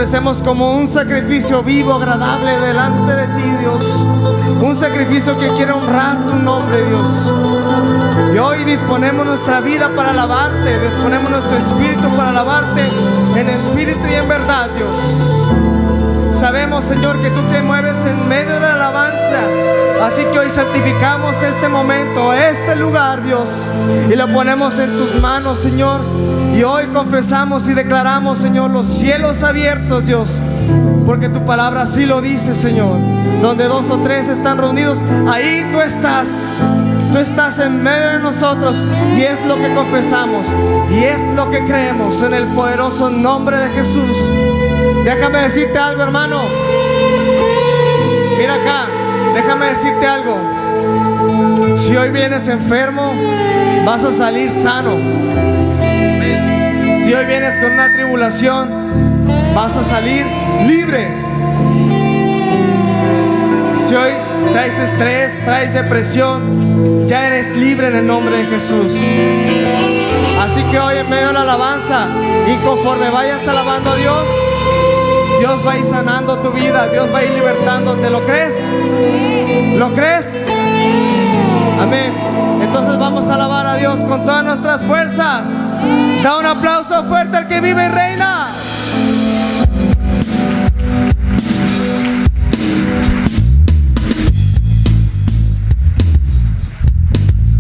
ofrecemos como un sacrificio vivo, agradable delante de ti, Dios. Un sacrificio que quiere honrar tu nombre, Dios. Y hoy disponemos nuestra vida para alabarte, disponemos nuestro espíritu para alabarte en espíritu y en verdad, Dios. Sabemos, Señor, que tú te mueves en medio de la alabanza. Así que hoy santificamos este momento, este lugar, Dios, y lo ponemos en tus manos, Señor. Y hoy confesamos y declaramos, Señor, los cielos abiertos, Dios, porque tu palabra así lo dice, Señor. Donde 2 o 3 están reunidos, ahí tú estás. Tú estás en medio de nosotros, y es lo que confesamos y es lo que creemos en el poderoso nombre de Jesús. Déjame decirte algo, hermano. Mira acá, déjame decirte algo. Si hoy vienes enfermo, vas a salir sano. Si hoy vienes con una tribulación, vas a salir libre. Si hoy traes estrés, traes depresión, ya eres libre en el nombre de Jesús. Así que hoy en medio de la alabanza, y conforme vayas alabando a Dios, Dios va a ir sanando tu vida, Dios va a ir libertándote. ¿Lo crees? ¿Lo crees? Amén. Entonces vamos a alabar a Dios con todas nuestras fuerzas. Da un aplauso fuerte al que vive y reina.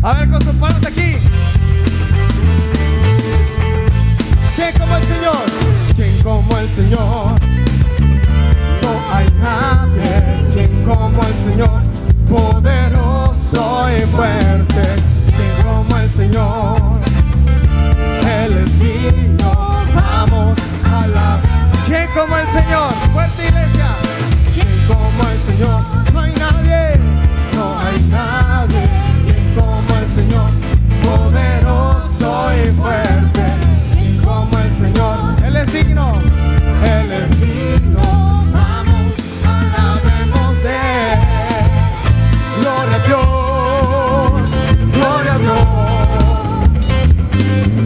A ver, con sus manos aquí. ¿Quién como el Señor? ¿Quién como el Señor? No hay nadie. ¿Quién como el Señor? Poderoso y fuerte. ¿Quién como el Señor? Él es digno. Vamos a la. ¿Quién como el Señor? Fuerte, iglesia. ¿Quién como el Señor? No hay nadie. No hay nadie. Como el Señor, poderoso y fuerte, como el Señor, Él es digno, Él es digno. Vamos, alabemos de Él. Gloria a Dios, gloria a Dios.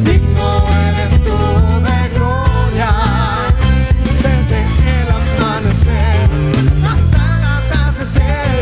Digno eres tú de gloria, desde el amanecer hasta el atardecer.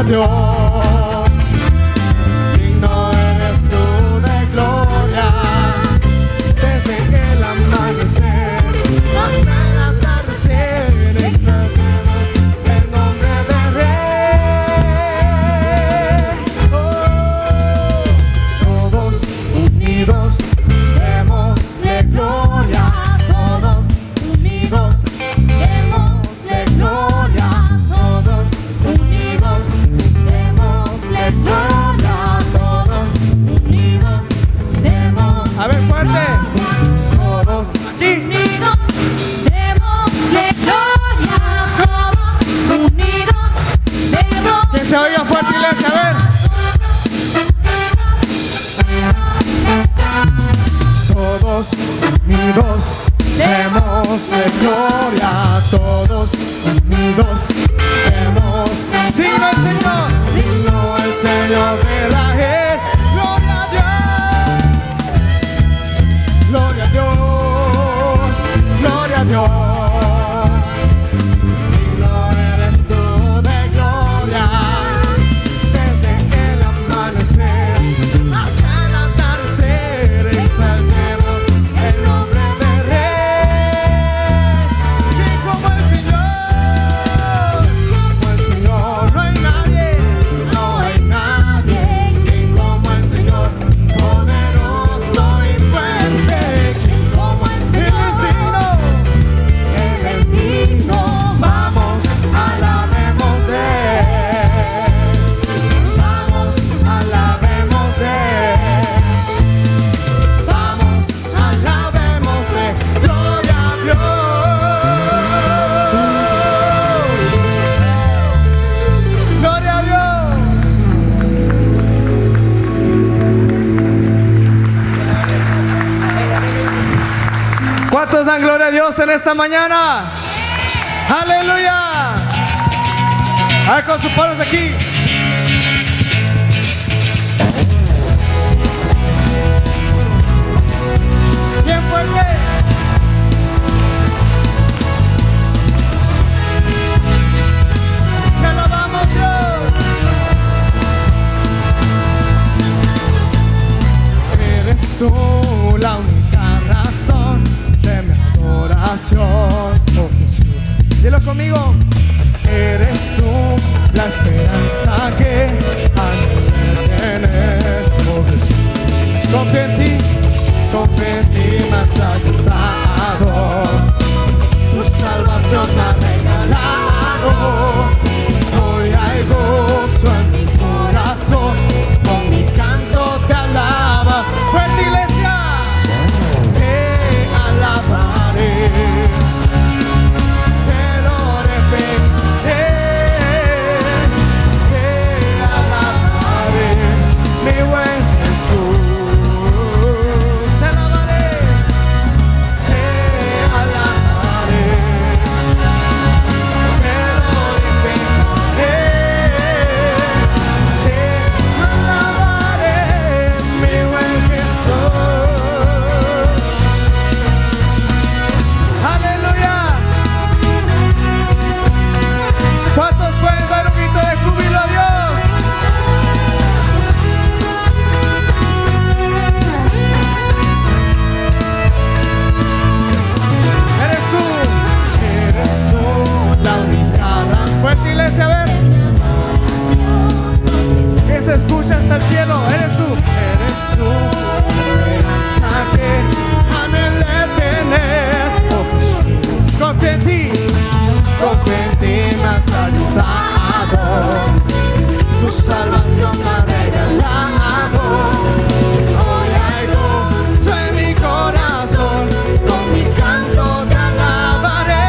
Dios, digno eres tú de gloria, desde el amanecer hasta el atardecer, exaltemos el nombre del Rey. Oh, todos unidos démosle gloria, todos unidos démosle gloria, todos unidos démosle gloria, todos unidos demos. A ver, fuerte. Todos aquí. Unidos démosle gloria, todos unidos demos. Que se oiga fuerte, iglesia, a ver. Todos unidos démosle gloria, todos unidos demos. Digno el Señor, digno el Señor de la gente. Gloria a Dios, gloria a Dios, gloria a Dios. Digno eres tú de gloria, desde el amanecer hasta el atardecer, exaltemos el nombre del Rey. ¿Quién como el Señor? Como el Señor, no hay nadie, no hay nadie. ¿Quién como el Señor? Poderoso y fuerte. ¿Cuántos dan gloria a Dios en esta mañana? Aleluya. A ver con sus palos de aquí. Bien fuerte. Te alabamos, Dios. Eres tú la única razón de mi adoración, oh Jesús. Dilo conmigo. Eres tú la esperanza que anhelé tener, oh Jesús. Confío en ti me has ayudado. Tu salvación me ha regalado. Hoy hay gozo en mi corazón, con mi canto te alaba. Fuerte iglesia, te alabaré. Iglesia, a ver, que se escucha hasta el cielo. Eres tú la esperanza que anhelé tener, oh Jesús. Confío en ti me has ayudado. Tu salvación me ha regalado. Hoy hay gozo en mi corazón, con mi canto te alabaré.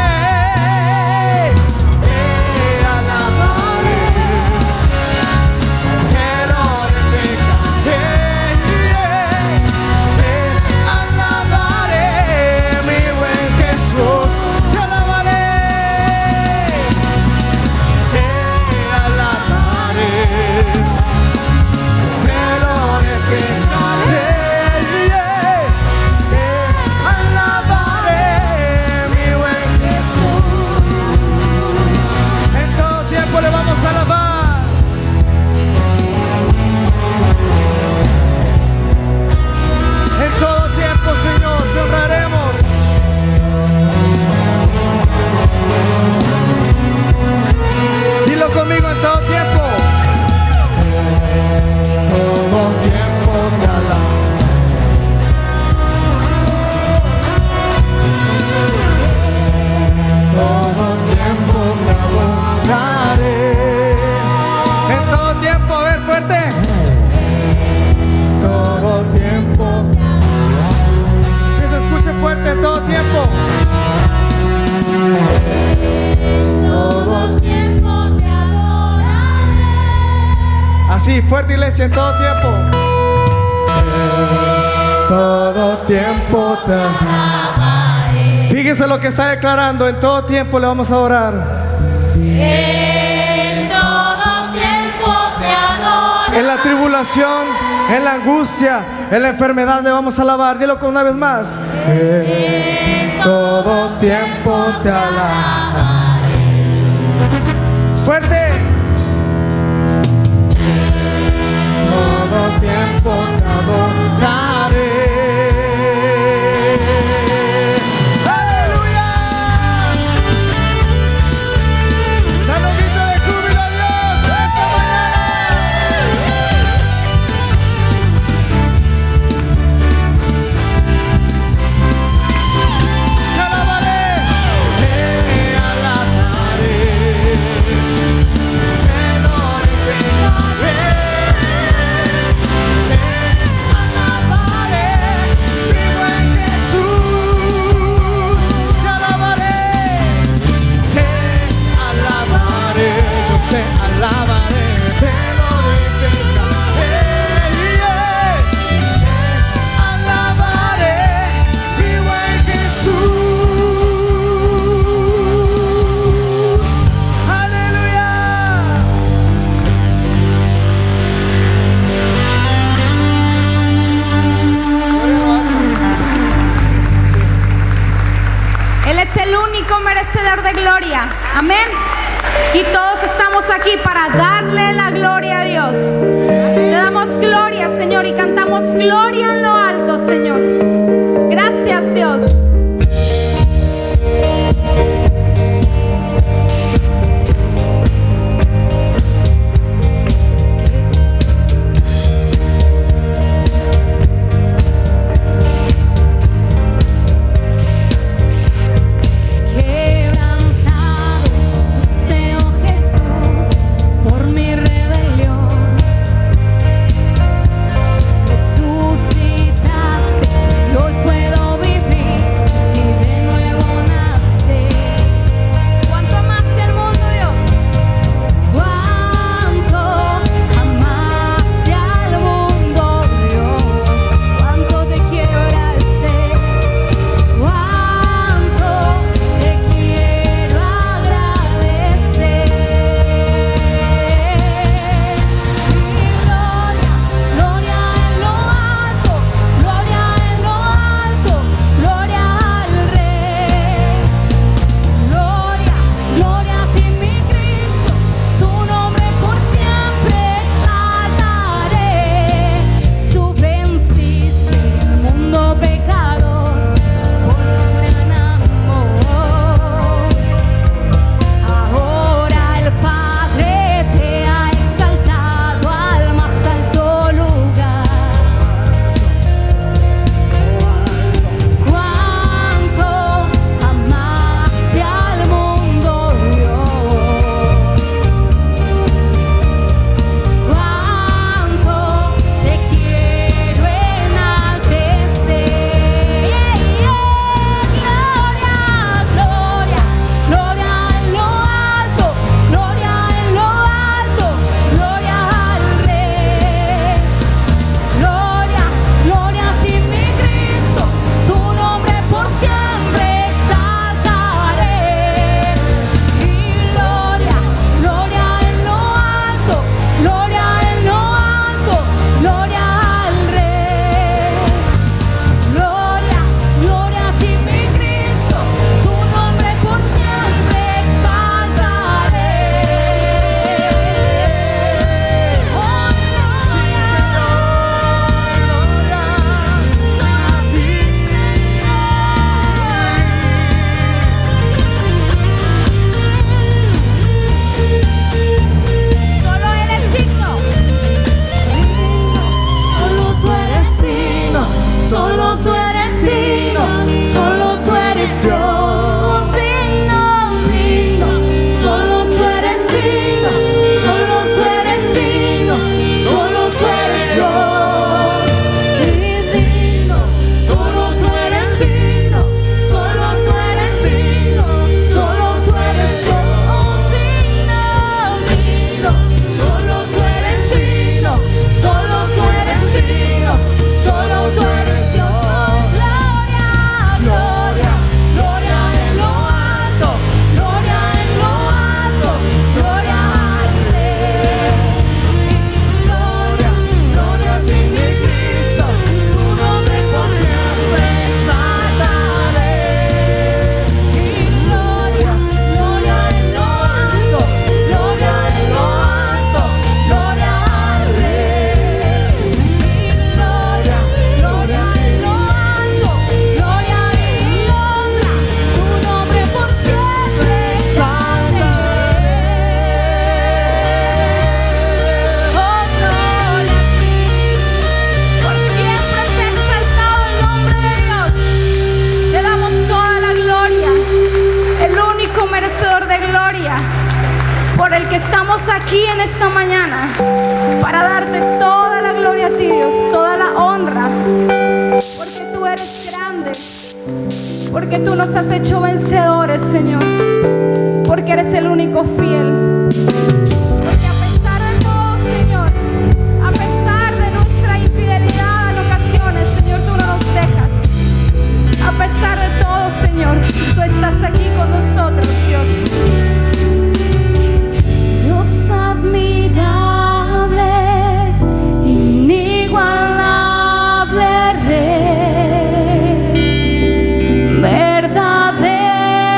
Conmigo en todo tiempo. Todo tiempo te alabo. Todo tiempo te adoraré. En todo tiempo, a ver fuerte. Todo tiempo. Que se escuche fuerte en todo tiempo. Todo tiempo. Así, fuerte iglesia, en todo tiempo. Todo tiempo te alabaré. Fíjese lo que está declarando. En todo tiempo le vamos a adorar. En todo tiempo te adoraré. En la tribulación, en la angustia, en la enfermedad le vamos a alabar. Dilo con una vez más. En todo tiempo te alabaré. Fuerte. Todo tiempo te adoraré. ¡Aleluya! Dale un grito de júbilo a Dios esta mañana. Te alabaré, te alabaré. es el único merecedor de gloria. Amén. Y todos estamos aquí para darle la gloria a Dios. Le damos gloria, Señor, y cantamos gloria en lo alto, Señor. Gracias, Dios. Estamos aquí en esta mañana para darte toda la gloria a ti, Dios, toda la honra, porque tú eres grande, porque tú nos has hecho vencedores, Señor, porque eres el único fiel. Porque a pesar de todo, Señor, a pesar de nuestra infidelidad en ocasiones, Señor, tú no nos dejas. A pesar de todo, Señor, tú estás aquí con nosotros, Dios. Admirable, inigualable Rey, verdadero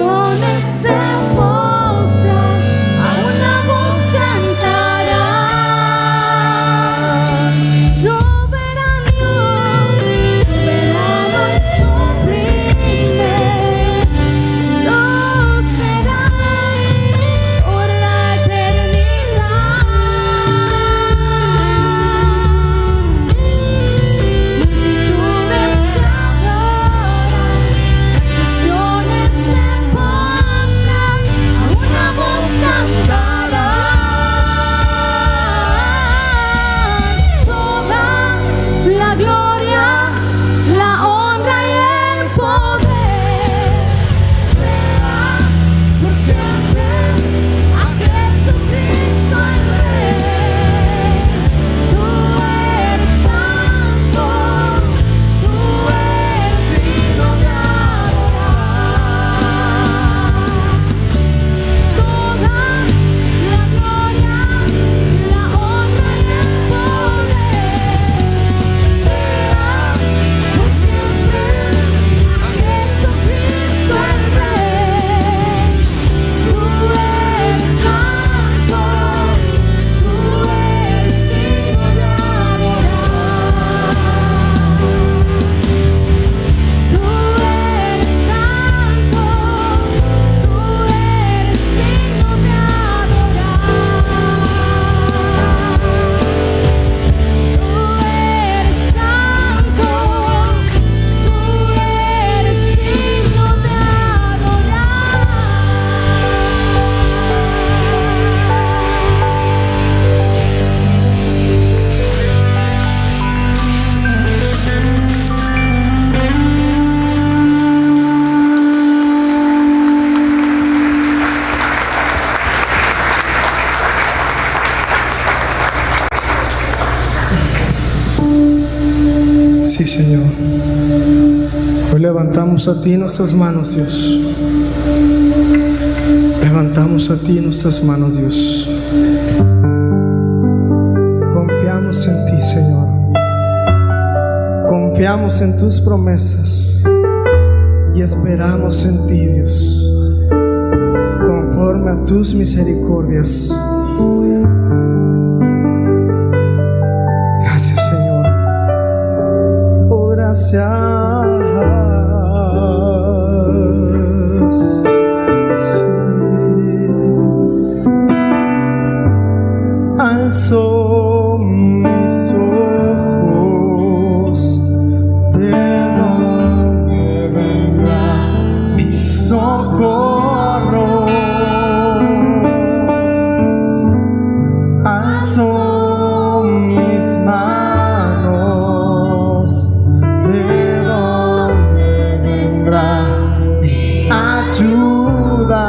naciones se postran, a una voz cantarán. Soberano, soberano y sublime, Dios será por la eternidad. Multitudes se adoran, naciones se postran, a una voz cantarán. Toda la gloria, la honra y el poder será por siempre a Jesucristo el Rey. Tú eres santo, tú eres digno de adorar. Toda la gloria, la honra y el poder será por siempre a Jesucristo el Rey. Tú eres santo, tú eres digno de adorar. Tú eres santo, tú eres digno de adorar. Tú eres santo, tú eres digno de adorar. Sí, Señor. Hoy levantamos a ti nuestras manos, Dios. Levantamos a ti nuestras manos, Dios. Confiamos en ti, Señor. Confiamos en tus promesas y esperamos en ti, Dios, conforme a tus misericordias. Gracias, Señor. Oh, gracias. Sí. Alzo mis ojos, ¿de dónde vendrá mi socorro? Alzo mis manos, ¿de dónde vendrá mi ayuda?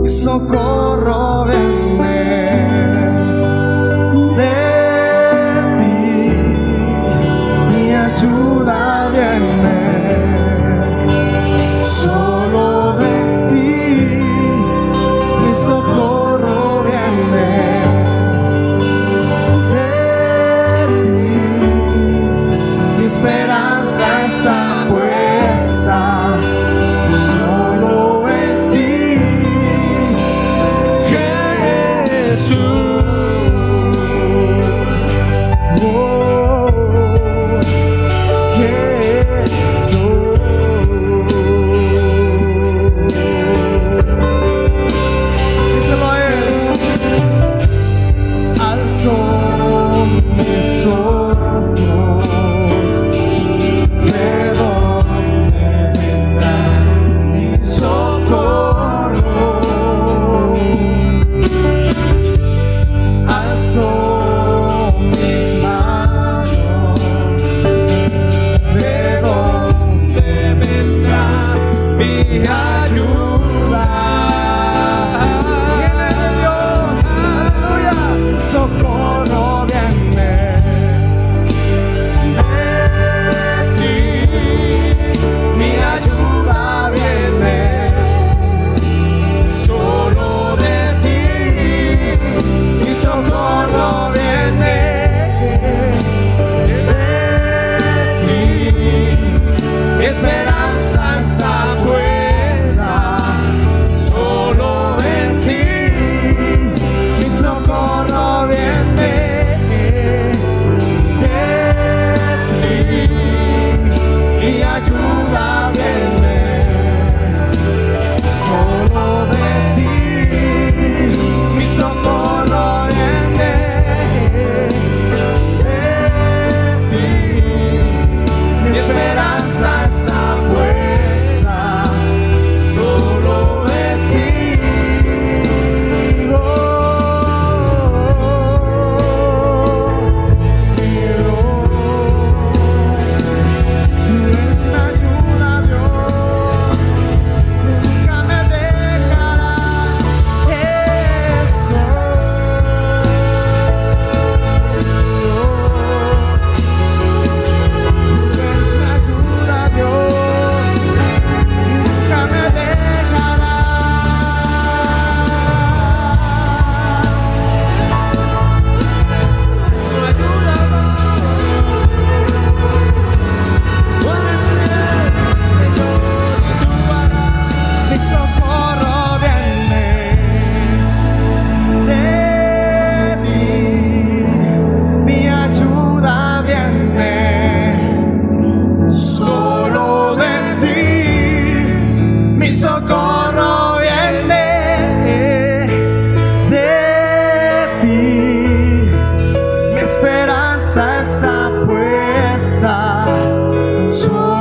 Mi socorro viene de ti, mi ayuda viene solo de ti, mi socorro viene de ti, mi esperanza está puesta solo en ti, Jesús. Oh, Jesús. Díselo a él. Alzo mis ojos, ¿de dónde vendrá mi socorro? Alzo mis manos, ¿de dónde vendrá mi ayuda? Viene de Dios, aleluya. Socorro viene de ti, mi ayuda viene solo de ti, mi socorro viene de ti,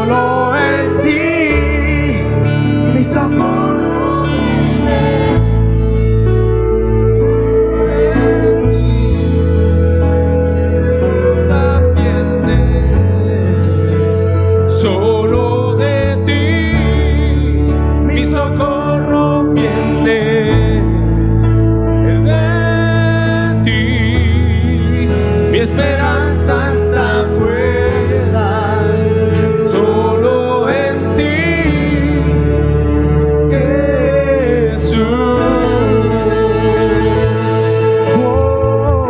solo en ti mi socorro. Solo de ti mi socorro viene, de ti mi esperanza está puesta, solo en ti, Jesús. Oh,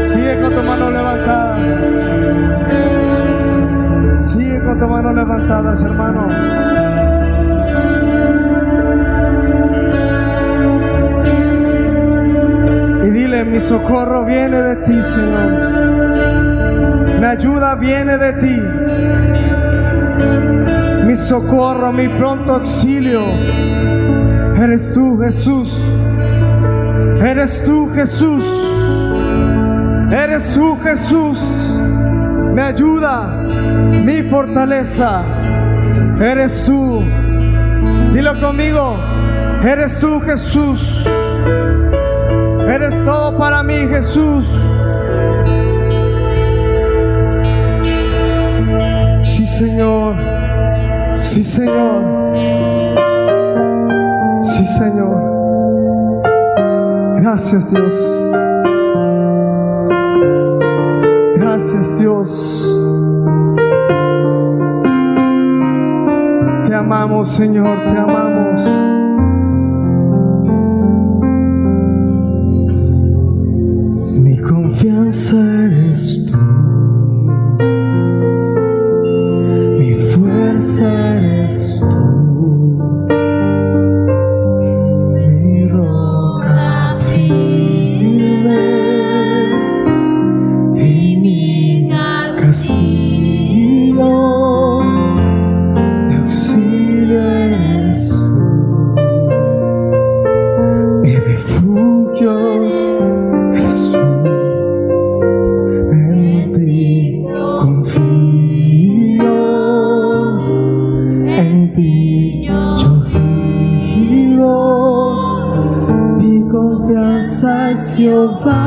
Sigue con tu mano levantadas. Sigue con tu mano levantadas, hermano. Y dile, mi socorro viene de ti, Señor. Mi ayuda viene de ti. Mi socorro, mi pronto auxilio. Eres tú, Jesús. Eres tú, Jesús. Eres tú, Jesús, mi ayuda, mi fortaleza. Eres tú. Dilo conmigo. Eres tú, Jesús. Eres todo para mí, Jesús. Sí, Señor. Sí, Señor. Sí, Señor. Gracias, Dios. Gracias, Dios. Te amamos, Señor, te amamos. Mi confianza eres tú. Mi fuerza eres tú. Mi roca firme. Castillo, mi auxilio eres tú, mi refugio eres tú, en ti confío, en ti yo vivo, mi confianza es Jehová.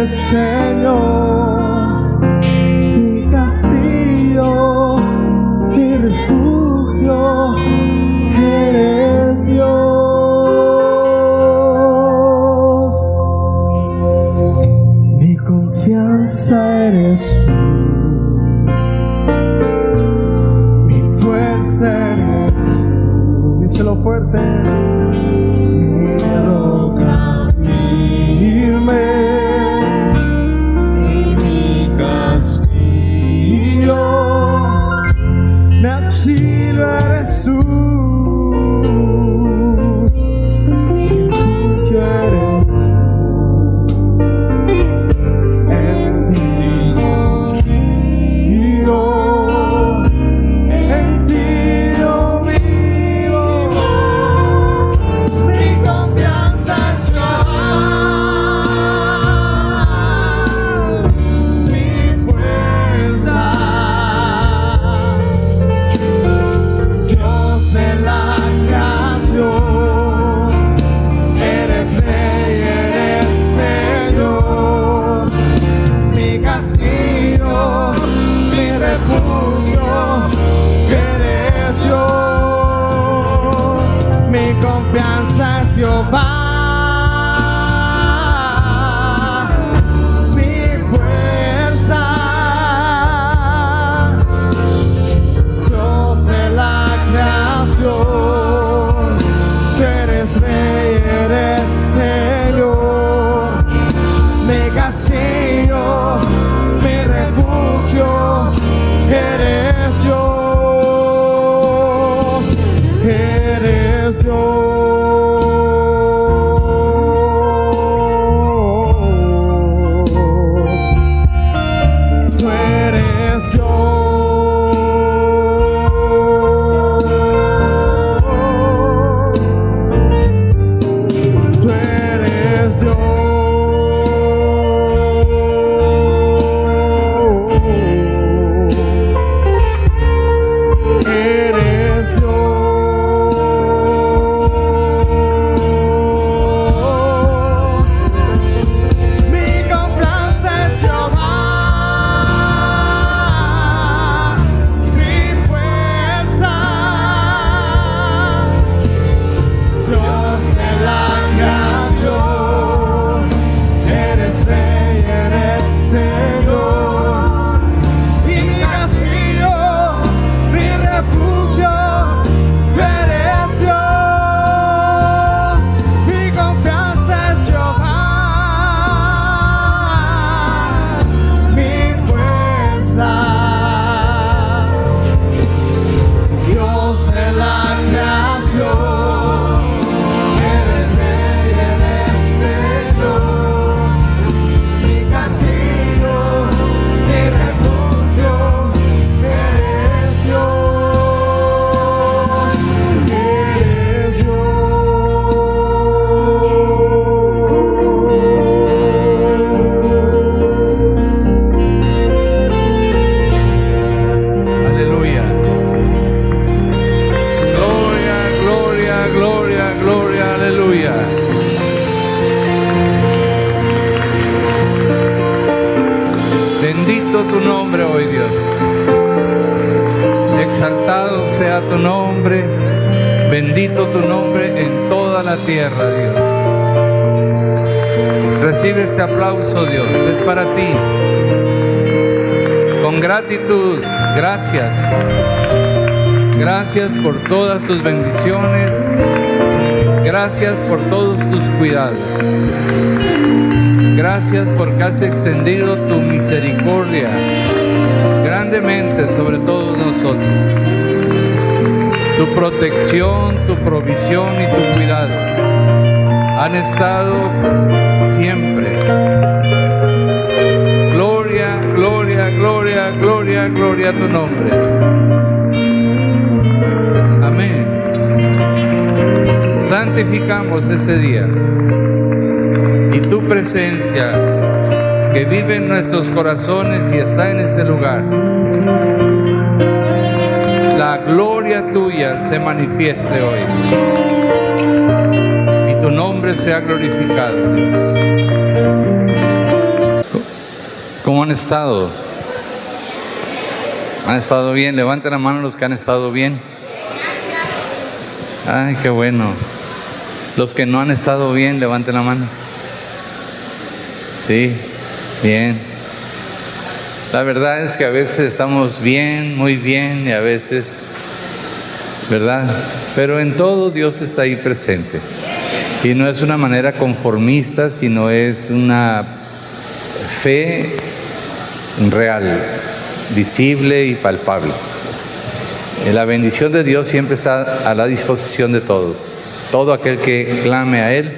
Señor, mi castillo, mi refugio, eres Dios. Mi confianza eres tú, mi fuerza eres tú. Díselo fuerte. Mi roca firme. Mi auxilio eres tú, mi refugio eres tú, en ti confío, en ti yo vivo, mi confianza es Jehová, mi fuerza. Eres Rey, eres Señor, mi castillo, mi refugio, eres Dios, mi confianza es Jehová, mi fuerza, Dios de la creación. Bendito tu nombre en toda la tierra, Dios. Recibe este aplauso, Dios, es para ti. Con gratitud, gracias. Gracias por todas tus bendiciones. Gracias por todos tus cuidados. Gracias porque has extendido tu misericordia grandemente sobre todos nosotros. Tu protección, tu provisión y tu cuidado han estado siempre. Gloria, gloria, gloria, gloria, gloria a tu nombre. Amén. Santificamos este día y tu presencia que vive en nuestros corazones y está en este lugar. La gloria tuya se manifieste hoy y tu nombre sea glorificado, Dios. ¿Cómo han estado? ¿Han estado bien? Levanten la mano los que han estado bien. Ay, qué bueno. Los que no han estado bien, levanten la mano. Sí, bien. La verdad es que a veces estamos bien, muy bien, y a veces, ¿verdad? Pero en todo Dios está ahí presente. Y no es una manera conformista, sino es una fe real, visible y palpable. La bendición de Dios siempre está a la disposición de todos. Todo aquel que clame a Él,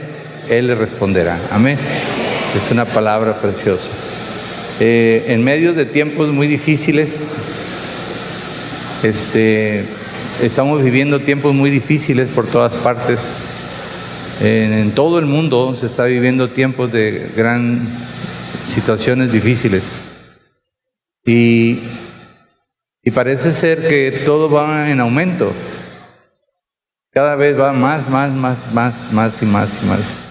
Él le responderá. Amén. Es una palabra preciosa. En medio de tiempos muy difíciles, estamos viviendo tiempos muy difíciles por todas partes. En todo el mundo se está viviendo tiempos de gran situaciones difíciles. Y parece ser que todo va en aumento. Cada vez va más y más.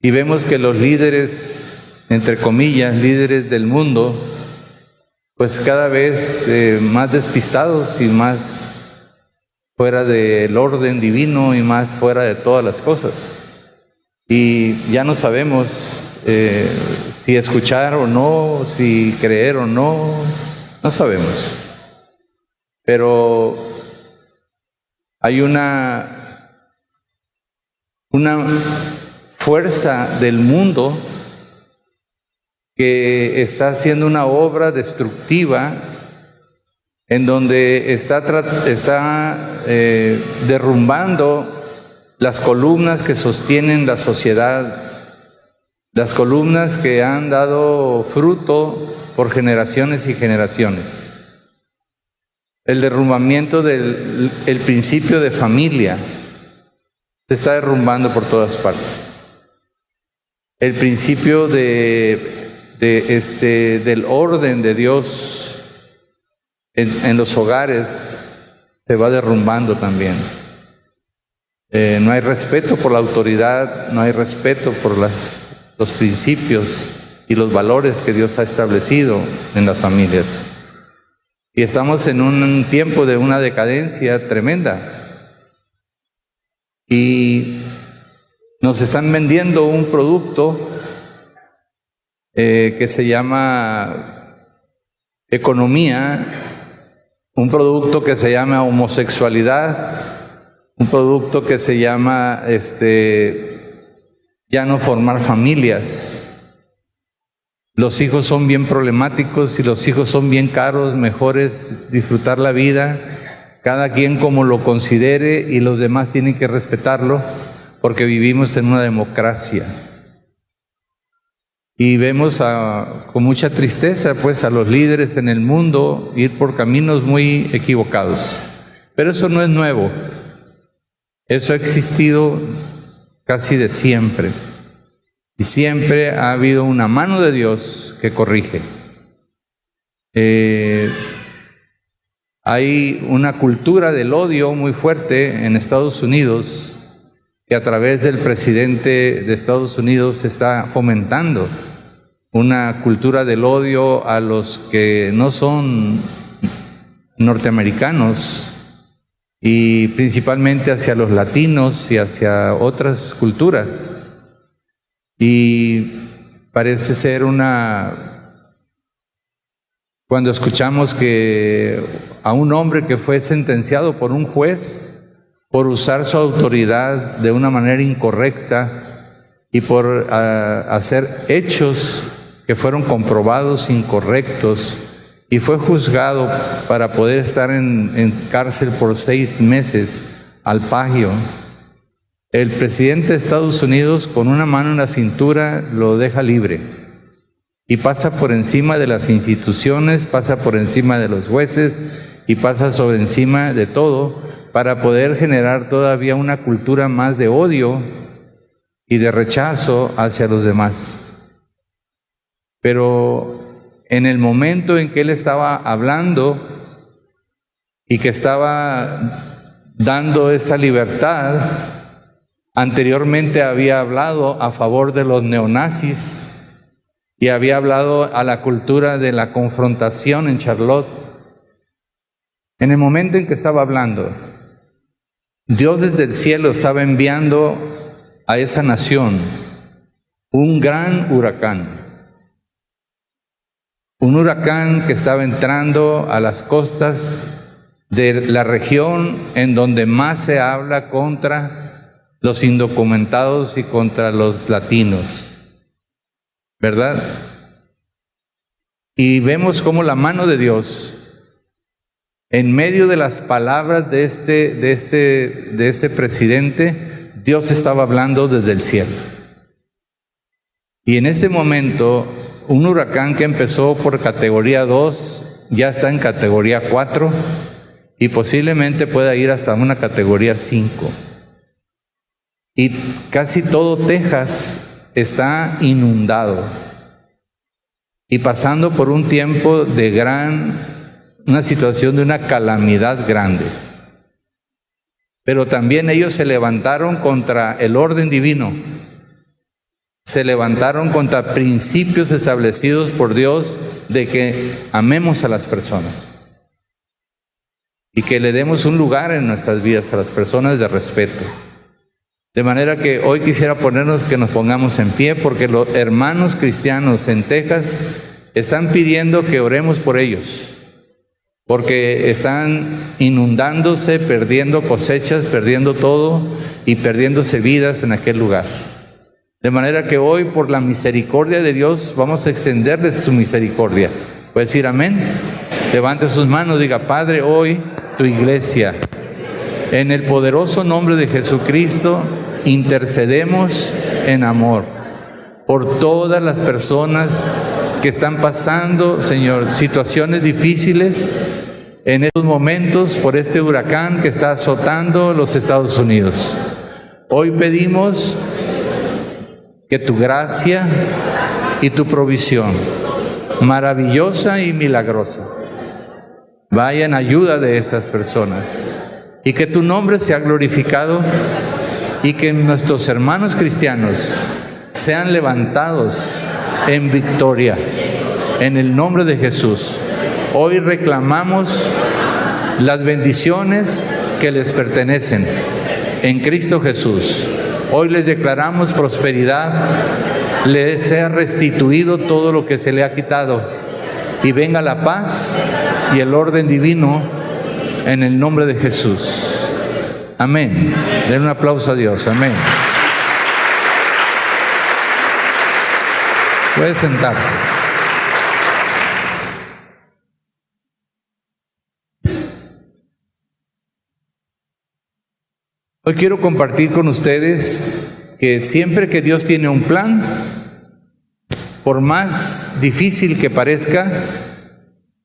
Y vemos que los líderes, entre comillas, líderes del mundo, pues cada vez más despistados y más fuera del orden divino y más fuera de todas las cosas. Y ya no sabemos si escuchar o no, si creer o no, no sabemos. Pero hay una fuerza del mundo que está haciendo una obra destructiva en donde está derrumbando las columnas que sostienen la sociedad, las columnas que han dado fruto por generaciones y generaciones. El derrumbamiento del principio de familia se está derrumbando por todas partes. El principio del orden de Dios en los hogares se va derrumbando también. No hay respeto por la autoridad, no hay respeto por los principios y los valores que Dios ha establecido en las familias. Y estamos en un tiempo de una decadencia tremenda. Y nos están vendiendo un producto que se llama economía, un producto que se llama homosexualidad, un producto que se llama ya no formar familias. Los hijos son bien problemáticos y los hijos son bien caros, mejor es disfrutar la vida, cada quien como lo considere y los demás tienen que respetarlo porque vivimos en una democracia. Y vemos con mucha tristeza pues a los líderes en el mundo ir por caminos muy equivocados. Pero eso no es nuevo, eso ha existido casi de siempre. Y siempre ha habido una mano de Dios que corrige. Hay una cultura del odio muy fuerte en Estados Unidos que a través del presidente de Estados Unidos se está fomentando. Una cultura del odio a los que no son norteamericanos y principalmente hacia los latinos y hacia otras culturas. Y parece ser cuando escuchamos que a un hombre que fue sentenciado por un juez por usar su autoridad de una manera incorrecta y por hacer hechos que fueron comprobados incorrectos, y fue juzgado para poder estar en cárcel por 6 meses al pagio. El presidente de Estados Unidos, con una mano en la cintura, lo deja libre y pasa por encima de las instituciones, pasa por encima de los jueces y pasa sobre encima de todo para poder generar todavía una cultura más de odio y de rechazo hacia los demás. Pero en el momento en que él estaba hablando y que estaba dando esta libertad, anteriormente había hablado a favor de los neonazis y había hablado a la cultura de la confrontación en Charlotte. En el momento en que estaba hablando, Dios desde el cielo estaba enviando a esa nación un gran huracán. Un huracán que estaba entrando a las costas de la región en donde más se habla contra los indocumentados y contra los latinos, ¿verdad? Y vemos cómo la mano de Dios, en medio de las palabras de este presidente, Dios estaba hablando desde el cielo. Y en ese momento, un huracán que empezó por categoría 2, ya está en categoría 4 y posiblemente pueda ir hasta una categoría 5. Y casi todo Texas está inundado y pasando por un tiempo de una situación de una calamidad grande. Pero también ellos se levantaron contra el orden divino. Se levantaron contra principios establecidos por Dios de que amemos a las personas y que le demos un lugar en nuestras vidas a las personas de respeto. De manera que hoy quisiera que nos pongamos en pie, porque los hermanos cristianos en Texas están pidiendo que oremos por ellos, porque están inundándose, perdiendo cosechas, perdiendo todo y perdiéndose vidas en aquel lugar. De manera que hoy, por la misericordia de Dios, vamos a extenderles su misericordia. ¿Puede decir amén? Levante sus manos, diga: Padre, hoy tu iglesia, en el poderoso nombre de Jesucristo, intercedemos en amor por todas las personas que están pasando, Señor, situaciones difíciles en estos momentos por este huracán que está azotando los Estados Unidos. Hoy pedimos que tu gracia y tu provisión maravillosa y milagrosa vaya en ayuda de estas personas y que tu nombre sea glorificado y que nuestros hermanos cristianos sean levantados en victoria en el nombre de Jesús. Hoy reclamamos las bendiciones que les pertenecen en Cristo Jesús. Hoy les declaramos prosperidad, les sea restituido todo lo que se le ha quitado y venga la paz y el orden divino en el nombre de Jesús. Amén. Den un aplauso a Dios. Amén. Puede sentarse. Hoy quiero compartir con ustedes que siempre que Dios tiene un plan, por más difícil que parezca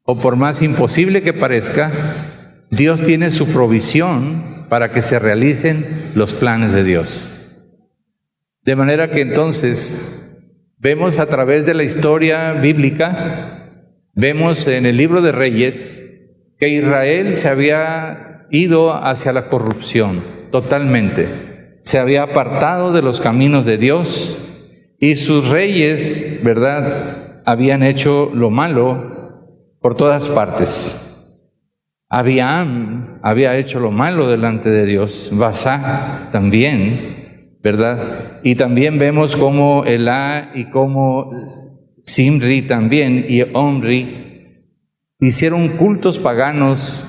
o por más imposible que parezca, Dios tiene su provisión para que se realicen los planes de Dios. De manera que entonces vemos a través de la historia bíblica, vemos en el libro de Reyes que Israel se había ido hacia la corrupción. Totalmente. Se había apartado de los caminos de Dios y sus reyes, ¿verdad?, habían hecho lo malo por todas partes. Abiam había hecho lo malo delante de Dios, Basá también, ¿verdad? Y también vemos cómo Elá y cómo Simri también y Omri hicieron cultos paganos,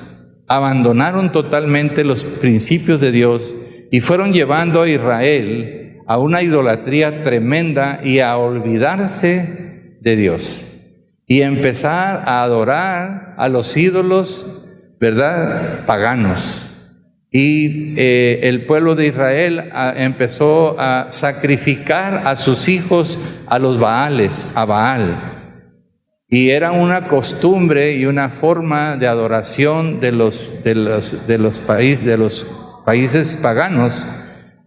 abandonaron totalmente los principios de Dios y fueron llevando a Israel a una idolatría tremenda y a olvidarse de Dios y empezar a adorar a los ídolos, ¿verdad?, paganos. Y el pueblo de Israel empezó a sacrificar a sus hijos a los Baales, a Baal. Y era una costumbre y una forma de adoración de los países paganos,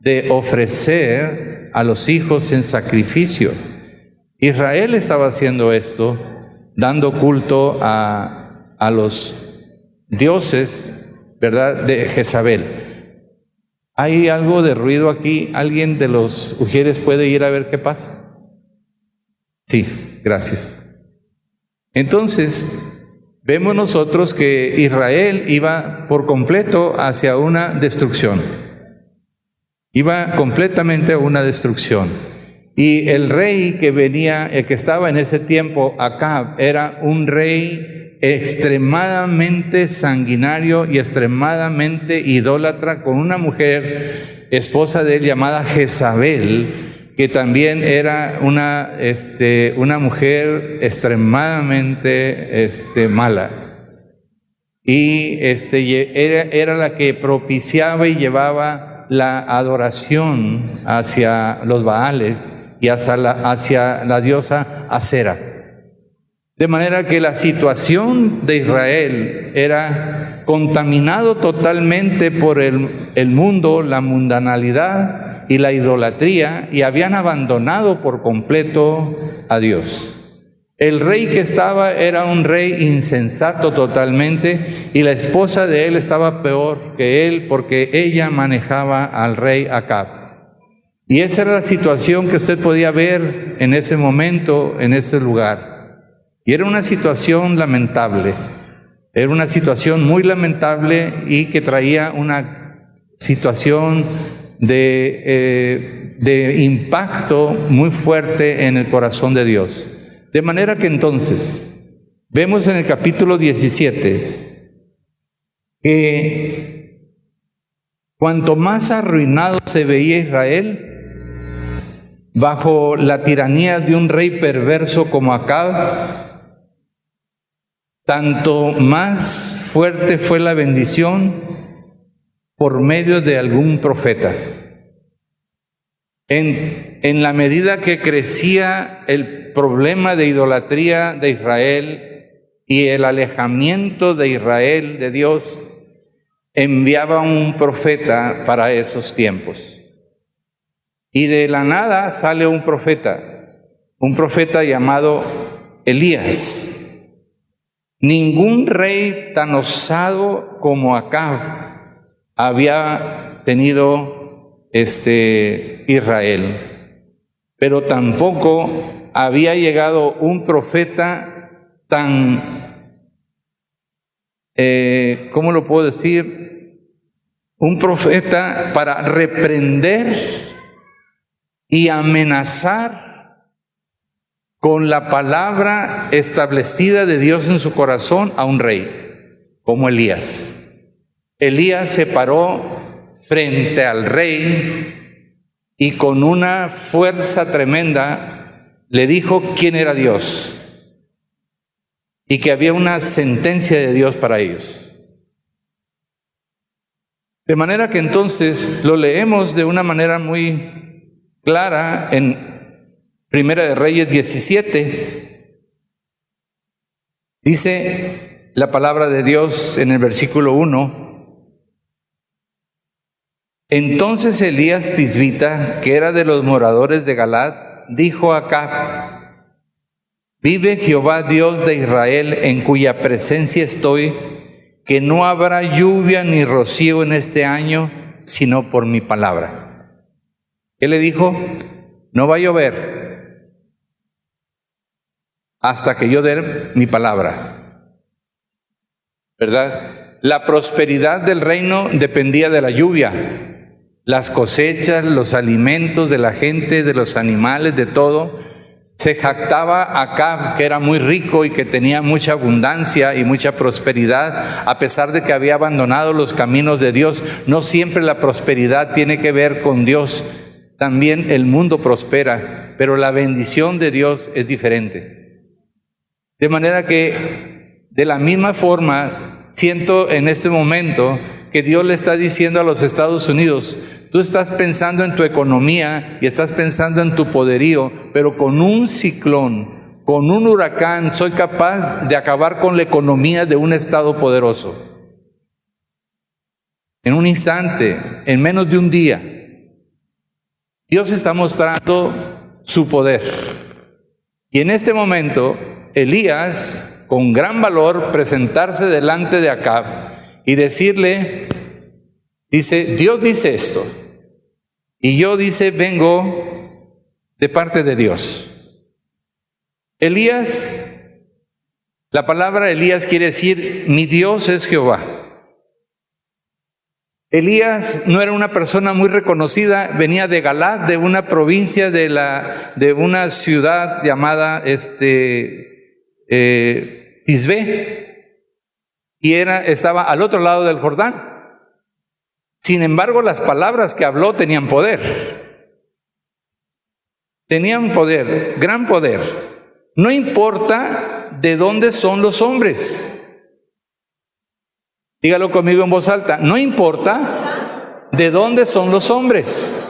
de ofrecer a los hijos en sacrificio. Israel estaba haciendo esto, dando culto a los dioses, ¿verdad?, de Jezabel. ¿Hay algo de ruido aquí? ¿Alguien de los ujieres puede ir a ver qué pasa? Sí, gracias. Entonces, vemos nosotros que Israel iba por completo hacia una destrucción. Iba completamente a una destrucción. Y el rey que venía, el que estaba en ese tiempo, Acab, era un rey extremadamente sanguinario y extremadamente idólatra, con una mujer, esposa de él, llamada Jezabel, que también era una mujer extremadamente mala. Y era la que propiciaba y llevaba la adoración hacia los Baales y hacia la diosa Acera. De manera que la situación de Israel era contaminado totalmente por el mundo, la mundanalidad y la idolatría, y habían abandonado por completo a Dios. El rey que estaba era un rey insensato totalmente, y la esposa de él estaba peor que él, porque ella manejaba al rey Acab. Y esa era la situación que usted podía ver en ese momento, en ese lugar. Y era una situación lamentable, era una situación muy lamentable y que traía una situación de impacto muy fuerte en el corazón de Dios. De manera que entonces, vemos en el capítulo 17 que cuanto más arruinado se veía Israel, bajo la tiranía de un rey perverso como Acab, tanto más fuerte fue la bendición por medio de algún profeta. En la medida que crecía el problema de idolatría de Israel y el alejamiento de Israel de Dios, enviaba un profeta para esos tiempos. Y de la nada sale un profeta llamado Elías. Ningún rey tan osado como Acab había tenido Israel, pero tampoco había llegado un profeta tan, ¿cómo lo puedo decir? Un profeta para reprender y amenazar con la palabra establecida de Dios en su corazón a un rey, como Elías. Elías se paró frente al rey y con una fuerza tremenda le dijo quién era Dios y que había una sentencia de Dios para ellos. De manera que entonces lo leemos de una manera muy clara en Primera de Reyes 17, dice la palabra de Dios en el versículo 1, entonces Elías Tisbita, que era de los moradores de Galad, dijo a Acab, vive Jehová Dios de Israel, en cuya presencia estoy, que no habrá lluvia ni rocío en este año, sino por mi palabra. ¿Qué le dijo? No va a llover hasta que yo dé mi palabra, ¿verdad? la prosperidad del reino dependía de la lluvia. Las cosechas, los alimentos de la gente, de los animales, de todo. Se jactaba Acab, que era muy rico y que tenía mucha abundancia y mucha prosperidad, a pesar de que había abandonado los caminos de Dios. No siempre la prosperidad tiene que ver con Dios. También el mundo prospera, pero la bendición de Dios es diferente. De manera que, de la misma forma, siento en este momento que Dios le está diciendo a los Estados Unidos: tú estás pensando en tu economía y estás pensando en tu poderío, pero con un ciclón, con un huracán, soy capaz de acabar con la economía de un estado poderoso. En un instante, en menos de un día, Dios está mostrando su poder. Y en este momento, Elías, con gran valor, presentarse delante de Acab y decirle, dice, Dios dice esto, y yo, dice, vengo de parte de Dios. Elías, la palabra Elías quiere decir, mi Dios es Jehová. Elías no era una persona muy reconocida, venía de Galat, de una provincia de una ciudad llamada Tisbé, y estaba al otro lado del Jordán. Sin embargo, las palabras que habló tenían poder. Tenían poder, gran poder. No importa de dónde son los hombres. Dígalo conmigo en voz alta. No importa de dónde son los hombres,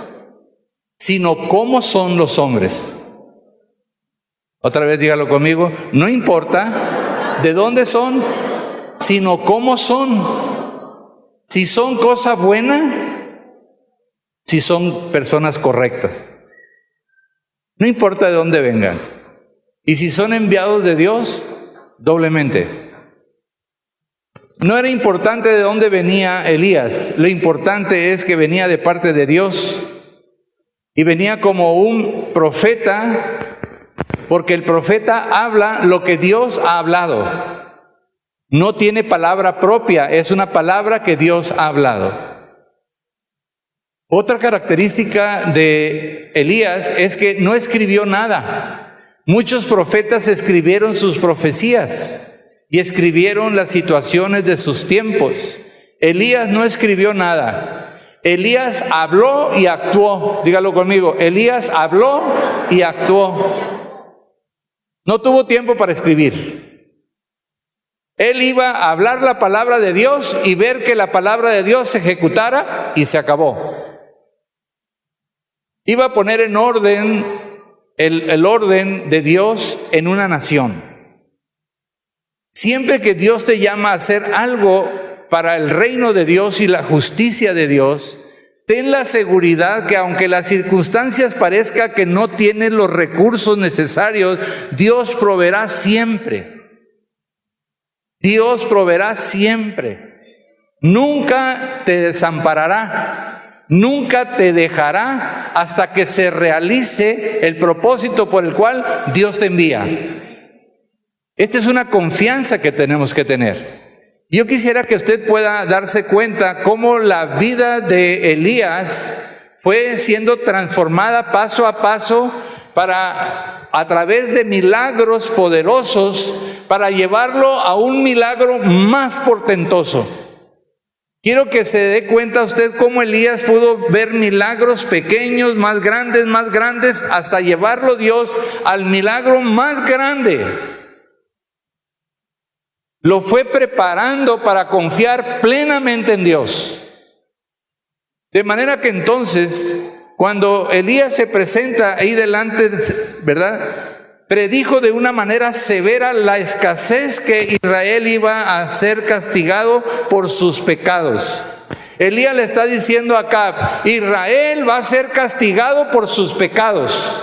sino cómo son los hombres. Otra vez dígalo conmigo. No importa de dónde son, sino cómo son. Si son cosa buena, si son personas correctas. No importa de dónde vengan. Y si son enviados de Dios, doblemente. No era importante de dónde venía Elías. Lo importante es que venía de parte de Dios. Y venía como un profeta, porque el profeta habla lo que Dios ha hablado. No tiene palabra propia, es una palabra que Dios ha hablado. Otra característica de Elías es que no escribió nada. Muchos profetas escribieron sus profecías y escribieron las situaciones de sus tiempos. Elías no escribió nada. Elías habló y actuó. Dígalo conmigo. Elías habló y actuó. No tuvo tiempo para escribir. Él iba a hablar la palabra de Dios y ver que la palabra de Dios se ejecutara y se acabó. Iba a poner en orden el orden de Dios en una nación. Siempre que Dios te llama a hacer algo para el reino de Dios y la justicia de Dios, ten la seguridad que aunque las circunstancias parezca que no tienes los recursos necesarios, Dios proveerá siempre. Dios proveerá siempre. Nunca te desamparará, nunca te dejará hasta que se realice el propósito por el cual Dios te envía. Esta es una confianza que tenemos que tener. Yo quisiera que usted pueda darse cuenta cómo la vida de Elías fue siendo transformada paso a paso a través de milagros poderosos, para llevarlo a un milagro más portentoso. Quiero que se dé cuenta usted cómo Elías pudo ver milagros pequeños, más grandes, hasta llevarlo Dios al milagro más grande. Lo fue preparando para confiar plenamente en Dios. De manera que entonces, cuando Elías se presenta ahí delante, ¿verdad?, predijo de una manera severa la escasez que Israel iba a ser castigado por sus pecados. Elías le está diciendo a Acab, Israel va a ser castigado por sus pecados.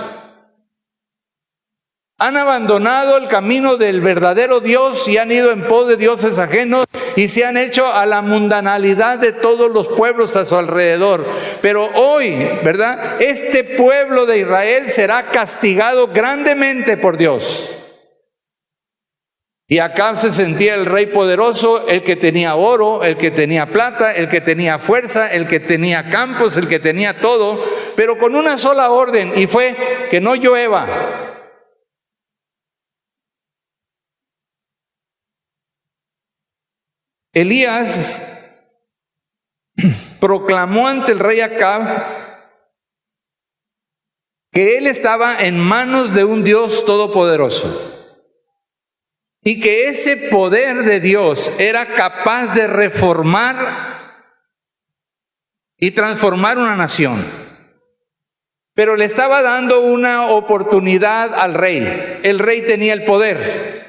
Han abandonado el camino del verdadero Dios y han ido en pos de dioses ajenos y se han hecho a la mundanalidad de todos los pueblos a su alrededor. Pero hoy, ¿verdad?, este pueblo de Israel será castigado grandemente por Dios. Y Acab se sentía el rey poderoso, el que tenía oro, el que tenía plata, el que tenía fuerza, el que tenía campos, el que tenía todo, pero con una sola orden, y fue que no llueva. Elías proclamó ante el rey Acab que él estaba en manos de un Dios todopoderoso y que ese poder de Dios era capaz de reformar y transformar una nación. Pero le estaba dando una oportunidad al rey. El rey tenía el poder.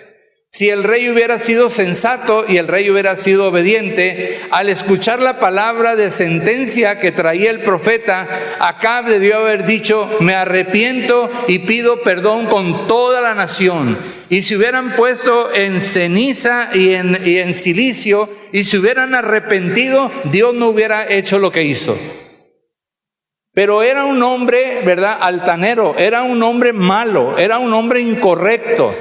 Si el rey hubiera sido sensato y el rey hubiera sido obediente, al escuchar la palabra de sentencia que traía el profeta, Acab debió haber dicho: me arrepiento y pido perdón con toda la nación. Y se hubieran puesto en ceniza y en silicio, y se hubieran arrepentido, Dios no hubiera hecho lo que hizo. Pero era un hombre, ¿verdad?, altanero, era un hombre malo, era un hombre incorrecto.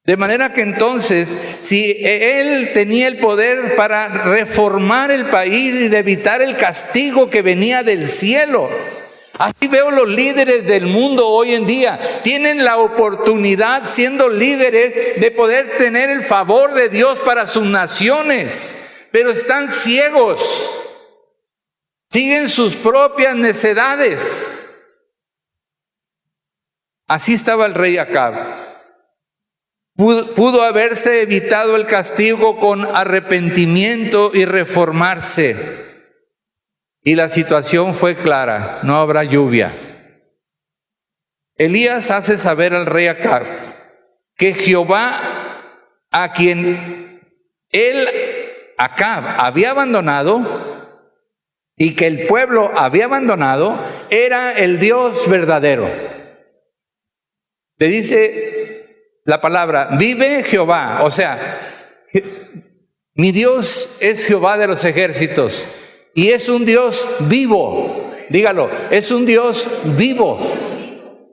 De manera que entonces, si él tenía el poder para reformar el país y de evitar el castigo que venía del cielo, así veo los líderes del mundo hoy en día. Tienen la oportunidad, siendo líderes, de poder tener el favor de Dios para sus naciones, pero están ciegos, siguen sus propias necedades. Así estaba el rey Acab. Pudo haberse evitado el castigo con arrepentimiento y reformarse. Y la situación fue clara: no habrá lluvia. Elías hace saber al rey Acab que Jehová, a quien Acab había abandonado y que el pueblo había abandonado, era el Dios verdadero. Le dice la palabra: vive Jehová, o sea, mi Dios es Jehová de los ejércitos y es un Dios vivo. Dígalo, es un Dios vivo.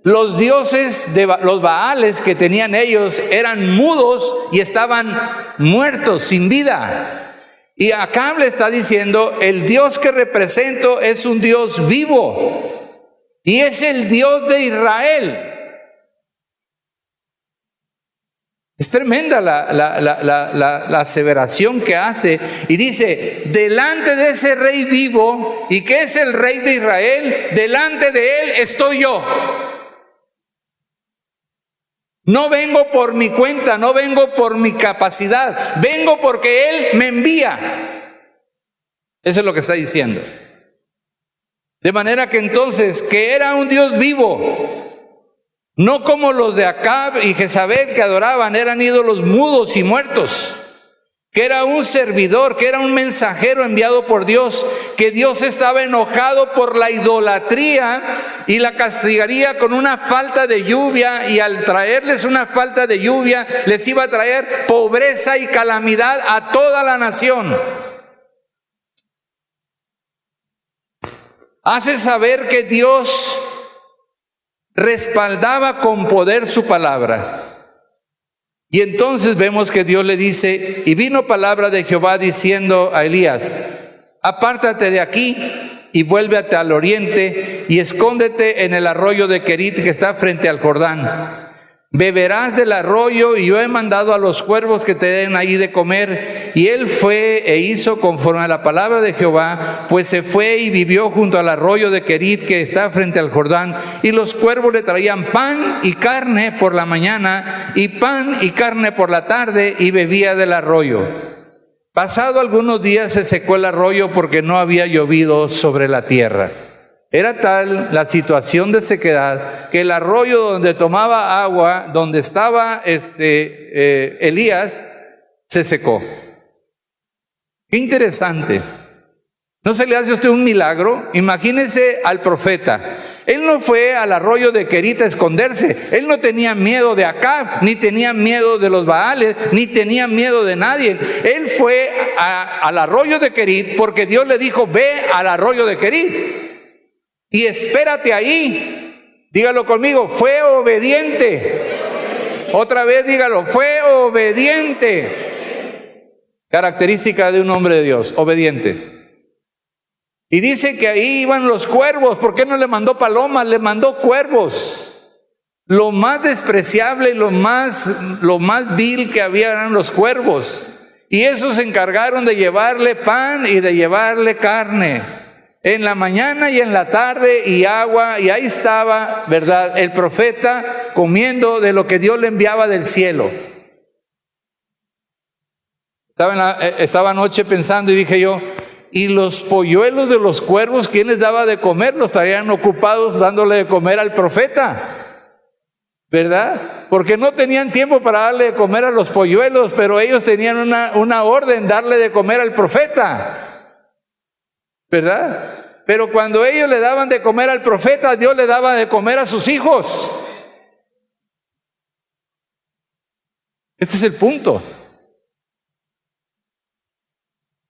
Los dioses de los Baales que tenían ellos eran mudos y estaban muertos, sin vida. Y Acab le está diciendo: el Dios que represento es un Dios vivo y es el Dios de Israel. Es tremenda la aseveración que hace, y dice: delante de ese rey vivo, y que es el rey de Israel, delante de él estoy yo. No vengo por mi cuenta, no vengo por mi capacidad, vengo porque él me envía. Eso es lo que está diciendo. De manera que entonces, que era un Dios vivo, no como los de Acab y Jezabel, que adoraban, eran ídolos mudos y muertos. Que era un servidor, que era un mensajero enviado por Dios, que Dios estaba enojado por la idolatría y la castigaría con una falta de lluvia, y al traerles una falta de lluvia les iba a traer pobreza y calamidad a toda la nación. Hace saber que Dios respaldaba con poder su palabra. Y entonces vemos que Dios le dice: y vino palabra de Jehová diciendo a Elías: apártate de aquí y vuélvete al oriente y escóndete en el arroyo de Querit que está frente al Jordán. Beberás del arroyo, y yo he mandado a los cuervos que te den ahí de comer. Y él fue e hizo conforme a la palabra de Jehová, pues se fue y vivió junto al arroyo de Querit que está frente al Jordán. Y los cuervos le traían pan y carne por la mañana, y pan y carne por la tarde, y bebía del arroyo. Pasado algunos días se secó el arroyo porque no había llovido sobre la tierra. Era tal la situación de sequedad que el arroyo donde tomaba agua, donde estaba Elías, se secó. Qué interesante. ¿No se le hace a usted un milagro? Imagínese al profeta. Él no fue al arroyo de Querit a esconderse. Él no tenía miedo de Acab, ni tenía miedo de los Baales, ni tenía miedo de nadie. Él fue al arroyo de Querit porque Dios le dijo: ve al arroyo de Querit y espérate ahí. Dígalo conmigo: fue obediente. Otra vez dígalo, fue obediente. Característica de un hombre de Dios, obediente. Y dice que ahí iban los cuervos. ¿Por qué no le mandó palomas? Le mandó cuervos. Lo más despreciable y lo más vil que había eran los cuervos. Y esos se encargaron de llevarle pan y de llevarle carne. En la mañana y en la tarde y agua. Y ahí estaba, ¿verdad?, el profeta comiendo de lo que Dios le enviaba del cielo. Estaba anoche pensando y dije yo, ¿y los polluelos de los cuervos quién les daba de comer? Los estarían ocupados dándole de comer al profeta, ¿verdad? Porque no tenían tiempo para darle de comer a los polluelos, pero ellos tenían una orden, darle de comer al profeta, ¿verdad? Pero cuando ellos le daban de comer al profeta, Dios le daba de comer a sus hijos. Este es el punto.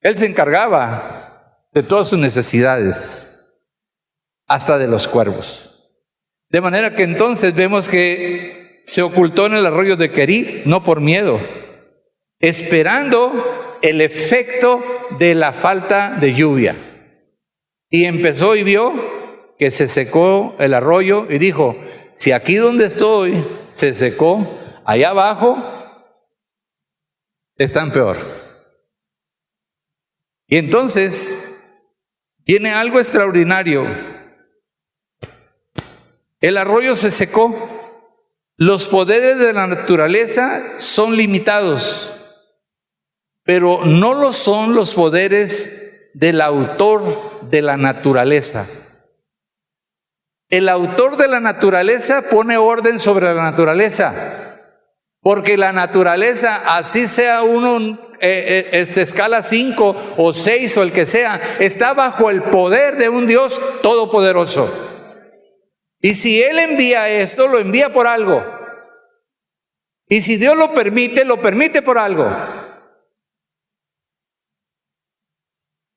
Él se encargaba de todas sus necesidades, hasta de los cuervos. De manera que entonces vemos que se ocultó en el arroyo de Querit, no por miedo, esperando el efecto de la falta de lluvia. Y empezó y vio que se secó el arroyo y dijo, si aquí donde estoy se secó, allá abajo están peor. Y entonces viene algo extraordinario. El arroyo se secó. Los poderes de la naturaleza son limitados, pero no lo son los poderes del autor de la naturaleza. El autor de la naturaleza pone orden sobre la naturaleza, porque la naturaleza, así sea uno escala 5 o 6 o el que sea, está bajo el poder de un Dios todopoderoso. Y si Él envía esto, lo envía por algo. Y si Dios lo permite por algo.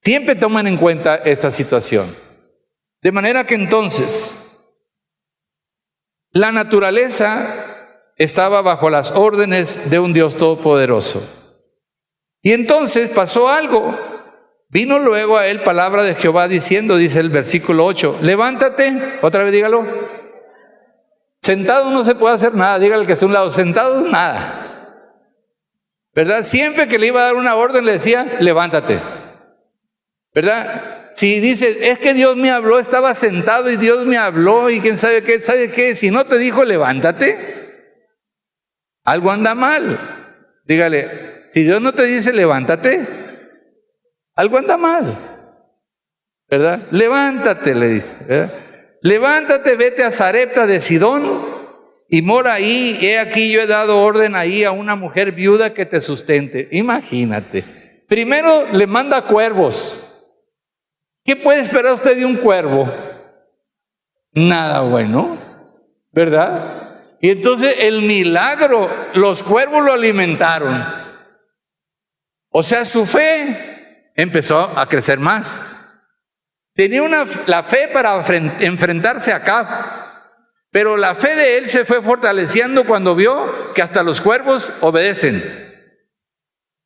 Siempre toman en cuenta esta situación. De manera que entonces, la naturaleza estaba bajo las órdenes de un Dios todopoderoso. Y entonces pasó algo. Vino luego a él palabra de Jehová diciendo, dice el versículo 8, levántate, otra vez dígalo. Sentado no se puede hacer nada, dígale que está a un lado, sentado nada. ¿Verdad? Siempre que le iba a dar una orden le decía, levántate. ¿Verdad? Si dice, es que Dios me habló, estaba sentado y Dios me habló y quién sabe qué, ¿sabe qué? Si no te dijo levántate, algo anda mal. Dígale, si Dios no te dice levántate, algo anda mal, ¿verdad? Levántate, le dice, ¿verdad? Levántate, vete a Sarepta de Sidón y mora ahí. He aquí yo he dado orden ahí a una mujer viuda que te sustente. Imagínate. Primero le manda cuervos. ¿Qué puede esperar usted de un cuervo? Nada bueno, ¿verdad? Y entonces el milagro, los cuervos lo alimentaron. O sea, su fe empezó a crecer más. Tenía la fe para enfrentarse a Acab, pero la fe de él se fue fortaleciendo cuando vio que hasta los cuervos obedecen,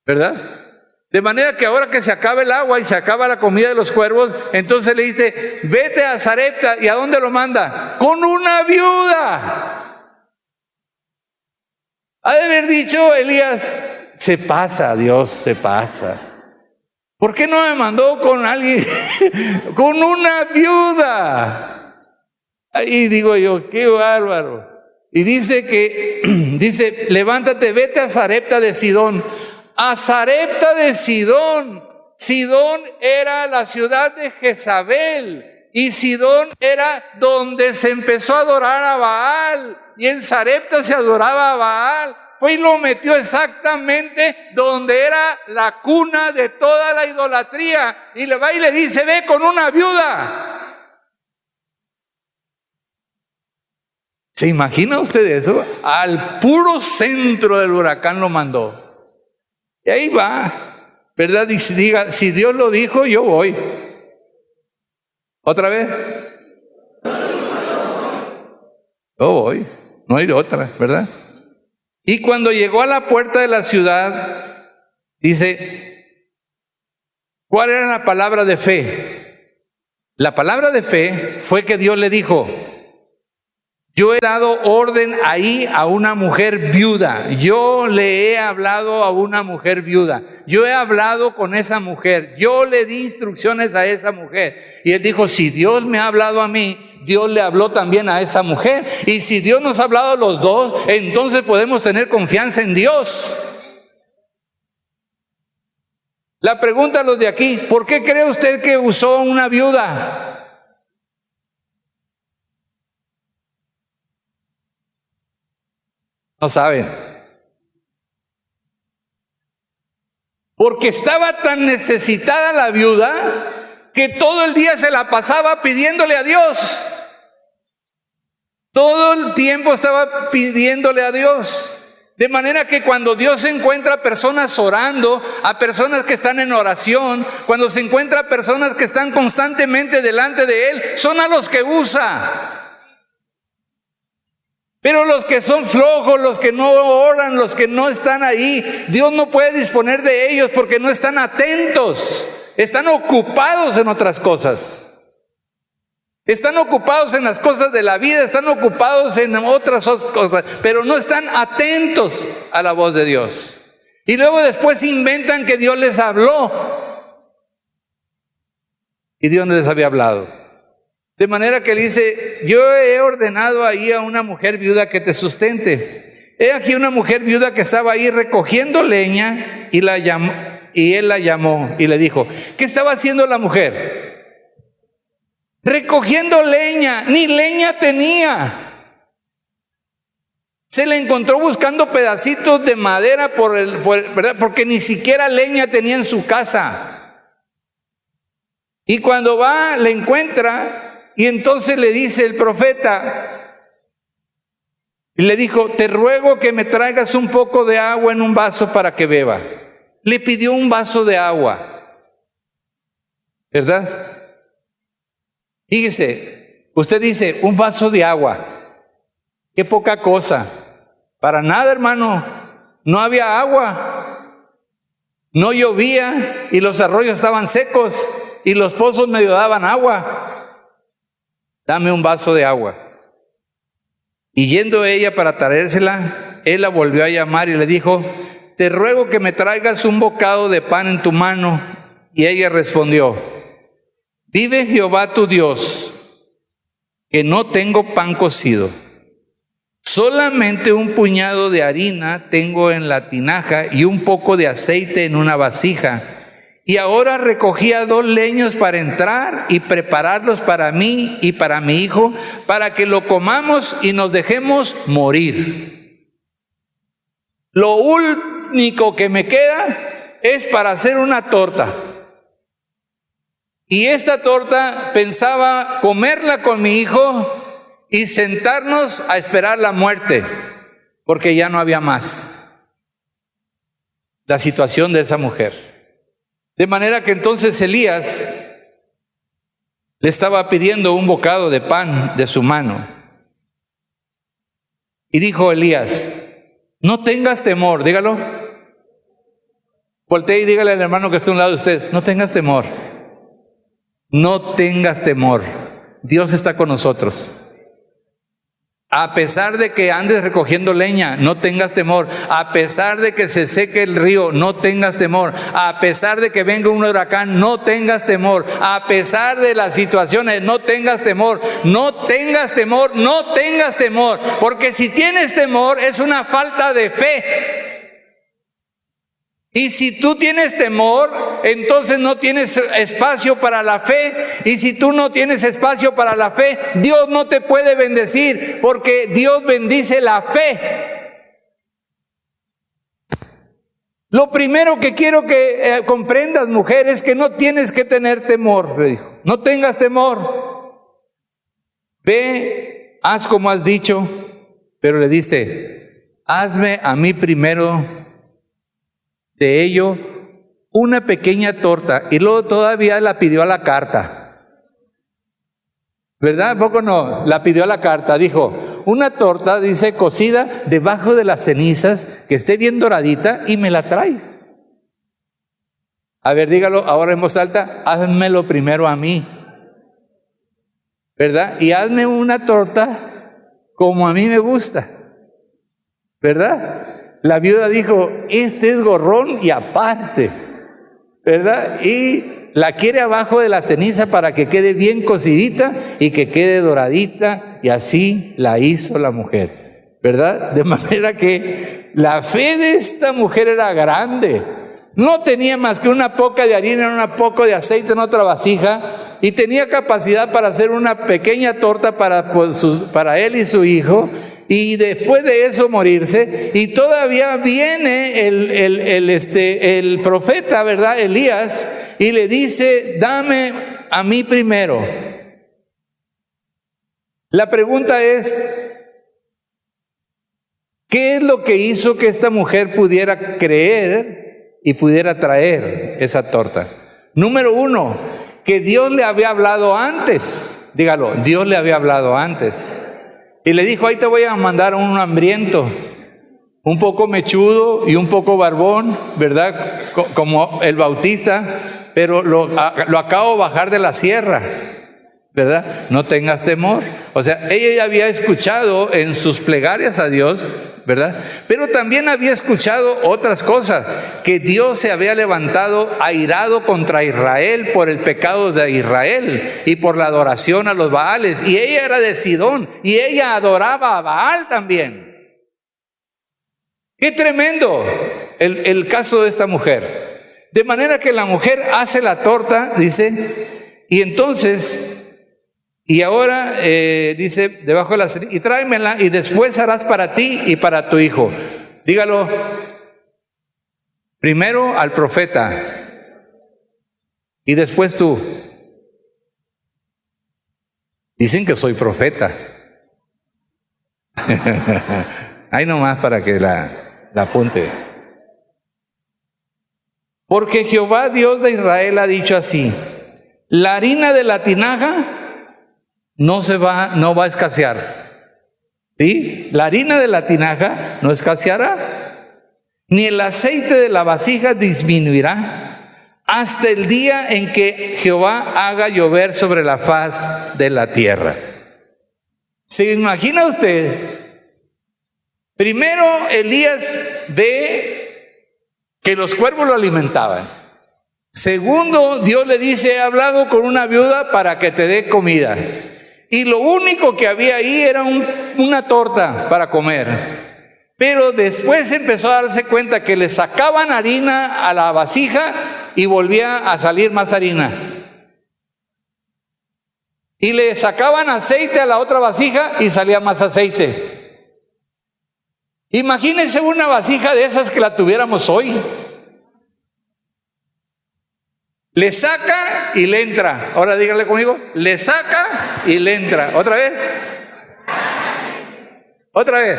¿verdad? De manera que ahora que se acaba el agua y se acaba la comida de los cuervos, entonces le dice, vete a Sarepta. ¿Y a dónde lo manda? Con una viuda. Ha de haber dicho Elías, se pasa, Dios, se pasa. ¿Por qué no me mandó con alguien, con una viuda? Y digo yo, qué bárbaro. Y dice, levántate, vete a Sarepta de Sidón. A Sarepta de Sidón. Sidón era la ciudad de Jezabel. Y Sidón era donde se empezó a adorar a Baal. Y en Sarepta se adoraba a Baal. Fue y lo metió exactamente donde era la cuna de toda la idolatría. Y le va y le dice, ve con una viuda. ¿Se imagina usted eso? Al puro centro del huracán lo mandó. Y ahí va, ¿verdad? Y diga, si Dios lo dijo, yo voy. ¿Otra vez? Yo voy. No hay de otra, ¿verdad? Y cuando llegó a la puerta de la ciudad, dice, ¿cuál era la palabra de fe? La palabra de fe fue que Dios le dijo, yo he dado orden ahí a una mujer viuda. Yo le he hablado a una mujer viuda. Yo he hablado con esa mujer. Yo le di instrucciones a esa mujer. Y él dijo, si Dios me ha hablado a mí, Dios le habló también a esa mujer. Y si Dios nos ha hablado a los dos, entonces podemos tener confianza en Dios. La pregunta a los de aquí, ¿por qué cree usted que usó una viuda? No saben. Porque estaba tan necesitada la viuda que todo el día se la pasaba pidiéndole a Dios. Todo el tiempo estaba pidiéndole a Dios. De manera que cuando Dios encuentra personas orando, a personas que están en oración, cuando se encuentra personas que están constantemente delante de Él, son a los que usa. Pero los que son flojos, los que no oran, los que no están ahí, Dios no puede disponer de ellos porque no están atentos, están ocupados en otras cosas. Están ocupados en las cosas de la vida, están ocupados en otras cosas, pero no están atentos a la voz de Dios. Y luego después inventan que Dios les habló. Y Dios no les había hablado. De manera que él dice, yo he ordenado ahí a una mujer viuda que te sustente. He aquí una mujer viuda que estaba ahí recogiendo leña y él la llamó y le dijo, ¿qué estaba haciendo la mujer? Recogiendo leña, ni leña tenía. Se le encontró buscando pedacitos de madera ¿verdad? Porque ni siquiera leña tenía en su casa. Y cuando va, le encuentra. Y entonces le dice el profeta, y le dijo, te ruego que me traigas un poco de agua en un vaso para que beba. Le pidió un vaso de agua, ¿verdad? Fíjese, usted dice, un vaso de agua, qué poca cosa. Para nada, hermano, no había agua, no llovía y los arroyos estaban secos y los pozos medio daban agua. Dame un vaso de agua. Y yendo ella para traérsela, él la volvió a llamar y le dijo, te ruego que me traigas un bocado de pan en tu mano. Y ella respondió, vive Jehová tu Dios, que no tengo pan cocido. Solamente un puñado de harina tengo en la tinaja y un poco de aceite en una vasija. Y ahora recogía 2 leños para entrar y prepararlos para mí y para mi hijo, para que lo comamos y nos dejemos morir. Lo único que me queda es para hacer una torta. Y esta torta pensaba comerla con mi hijo y sentarnos a esperar la muerte, porque ya no había más. La situación de esa mujer. De manera que entonces Elías le estaba pidiendo un bocado de pan de su mano. Y dijo Elías, no tengas temor, dígalo. Voltee y dígale al hermano que está a un lado de usted, no tengas temor. No tengas temor. Dios está con nosotros. A pesar de que andes recogiendo leña, no tengas temor. A pesar de que se seque el río, no tengas temor. A pesar de que venga un huracán, no tengas temor. A pesar de las situaciones, no tengas temor. No tengas temor, no tengas temor. Porque si tienes temor, es una falta de fe. Y si tú tienes temor, entonces no tienes espacio para la fe. Y si tú no tienes espacio para la fe, Dios no te puede bendecir, porque Dios bendice la fe. Lo primero que quiero que comprendas, mujer, es que no tienes que tener temor, le dijo. No tengas temor. Ve, haz como has dicho, pero le dice, hazme a mí primero de ello una pequeña torta, y luego todavía la pidió a la carta. ¿Verdad? ¿A poco no? La pidió a la carta, dijo, una torta, dice, cocida debajo de las cenizas, que esté bien doradita y me la traes. A ver, dígalo ahora en voz alta, házmelo primero a mí, ¿verdad? Y hazme una torta como a mí me gusta, ¿verdad? La viuda dijo, este es gorrón y aparte, ¿verdad? Y la quiere abajo de la ceniza para que quede bien cocidita y que quede doradita, y así la hizo la mujer, ¿verdad? De manera que la fe de esta mujer era grande. No tenía más que una poca de harina, una poca de aceite en otra vasija, y tenía capacidad para hacer una pequeña torta para él y su hijo, y después de eso morirse. Y todavía viene el profeta, ¿verdad? Elías, y le dice, dame a mí primero. La pregunta es, ¿qué es lo que hizo que esta mujer pudiera creer y pudiera traer esa torta? Número uno, que Dios le había hablado antes. Dígalo, Dios le había hablado antes. Y le dijo, ahí te voy a mandar a un hambriento, un poco mechudo y un poco barbón, ¿verdad? Como el Bautista, pero lo acabo de bajar de la sierra, ¿verdad? No tengas temor. O sea, ella ya había escuchado en sus plegarias a Dios, ¿verdad? Pero también había escuchado otras cosas, que Dios se había levantado airado contra Israel por el pecado de Israel y por la adoración a los Baales, y ella era de Sidón y ella adoraba a Baal también. ¡Qué tremendo el caso de esta mujer! De manera que la mujer hace la torta, dice, y entonces... Y ahora dice, debajo de la ceniza, y tráemela, y después harás para ti y para tu hijo. Dígalo, primero al profeta, y después tú. Dicen que soy profeta. Ahí nomás para que la apunte. Porque Jehová Dios de Israel ha dicho así, la harina de la tinaja no va a escasear. ¿Sí? La harina de la tinaja no escaseará, ni el aceite de la vasija disminuirá, hasta el día en que Jehová haga llover sobre la faz de la tierra. ¿Se imagina usted? Primero Elías ve que los cuervos lo alimentaban. Segundo, Dios le dice, he hablado con una viuda para que te dé comida. Y lo único que había ahí era una torta para comer. Pero después empezó a darse cuenta que le sacaban harina a la vasija y volvía a salir más harina. Y le sacaban aceite a la otra vasija y salía más aceite. Imagínense una vasija de esas que la tuviéramos hoy. Le saca y le entra. Ahora dígale conmigo. Le saca y le entra. ¿Otra vez? ¿Otra vez?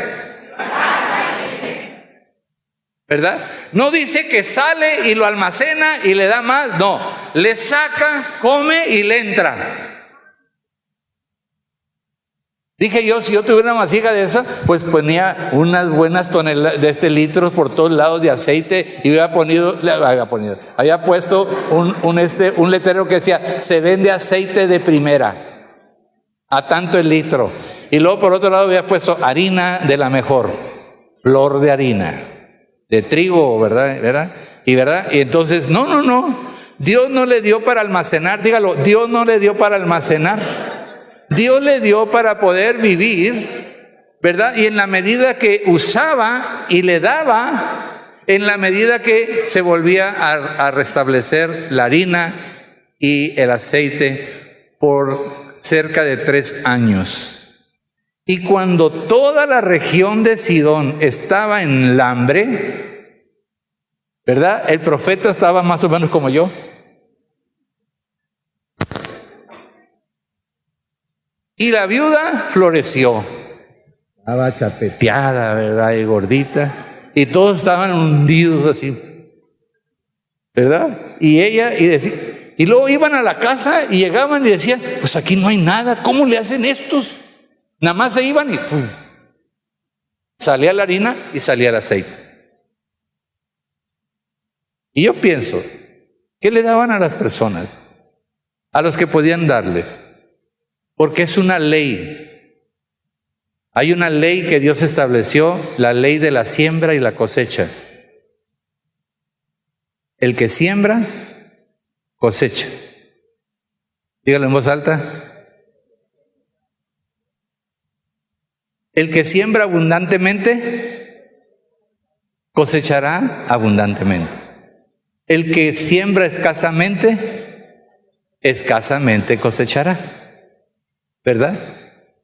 ¿Verdad? No dice que sale y lo almacena y le da más. No. Le saca, come y le entra. Dije yo, si yo tuviera una vasija de esa, pues ponía unas buenas toneladas de litros por todos lados de aceite y había puesto un letrero que decía, se vende aceite de primera, a tanto el litro. Y luego por otro lado había puesto harina de la mejor, flor de harina, de trigo, ¿verdad? Y entonces, no, Dios no le dio para almacenar, dígalo, Dios no le dio para almacenar. Dios le dio para poder vivir, ¿verdad? Y en la medida que usaba y le daba, en la medida que se volvía a restablecer la harina y el aceite por cerca de 3 años. Y cuando toda la región de Sidón estaba en hambre, ¿verdad? El profeta estaba más o menos como yo. Y la viuda floreció. Estaba chapeteada, ¿verdad? Y gordita. Y todos estaban hundidos así, ¿verdad? Y ella, Y luego iban a la casa y llegaban y decían, pues aquí no hay nada, ¿cómo le hacen estos? Nada más se iban y ¡pum! Salía la harina y salía el aceite. Y yo pienso, ¿qué le daban a las personas? A los que podían darle. Porque es una ley. Hay una ley que Dios estableció, la ley de la siembra y la cosecha. El que siembra, cosecha. Dígalo en voz alta. El que siembra abundantemente, cosechará abundantemente. El que siembra escasamente, escasamente cosechará. ¿Verdad?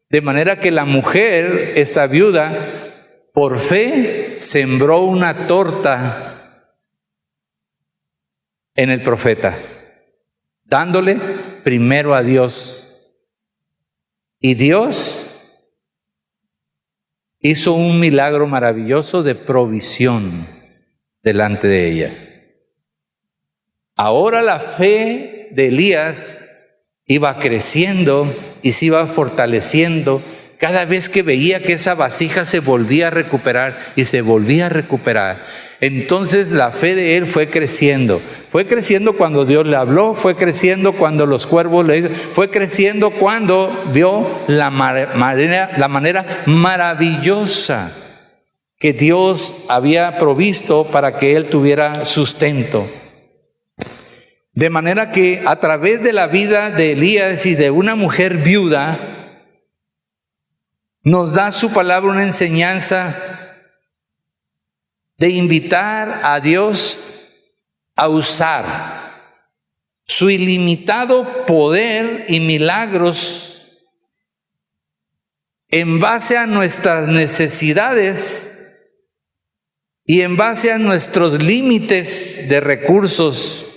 De manera que la mujer, esta viuda, por fe sembró una torta en el profeta, dándole primero a Dios. Y Dios hizo un milagro maravilloso de provisión delante de ella. Ahora la fe de Elías iba creciendo y se iba fortaleciendo cada vez que veía que esa vasija se volvía a recuperar y se volvía a recuperar. Entonces la fe de él fue creciendo cuando Dios le habló, fue creciendo cuando los cuervos le fue creciendo cuando vio la manera maravillosa que Dios había provisto para que él tuviera sustento. De manera que a través de la vida de Elías y de una mujer viuda, nos da su palabra una enseñanza de invitar a Dios a usar su ilimitado poder y milagros en base a nuestras necesidades y en base a nuestros límites de recursos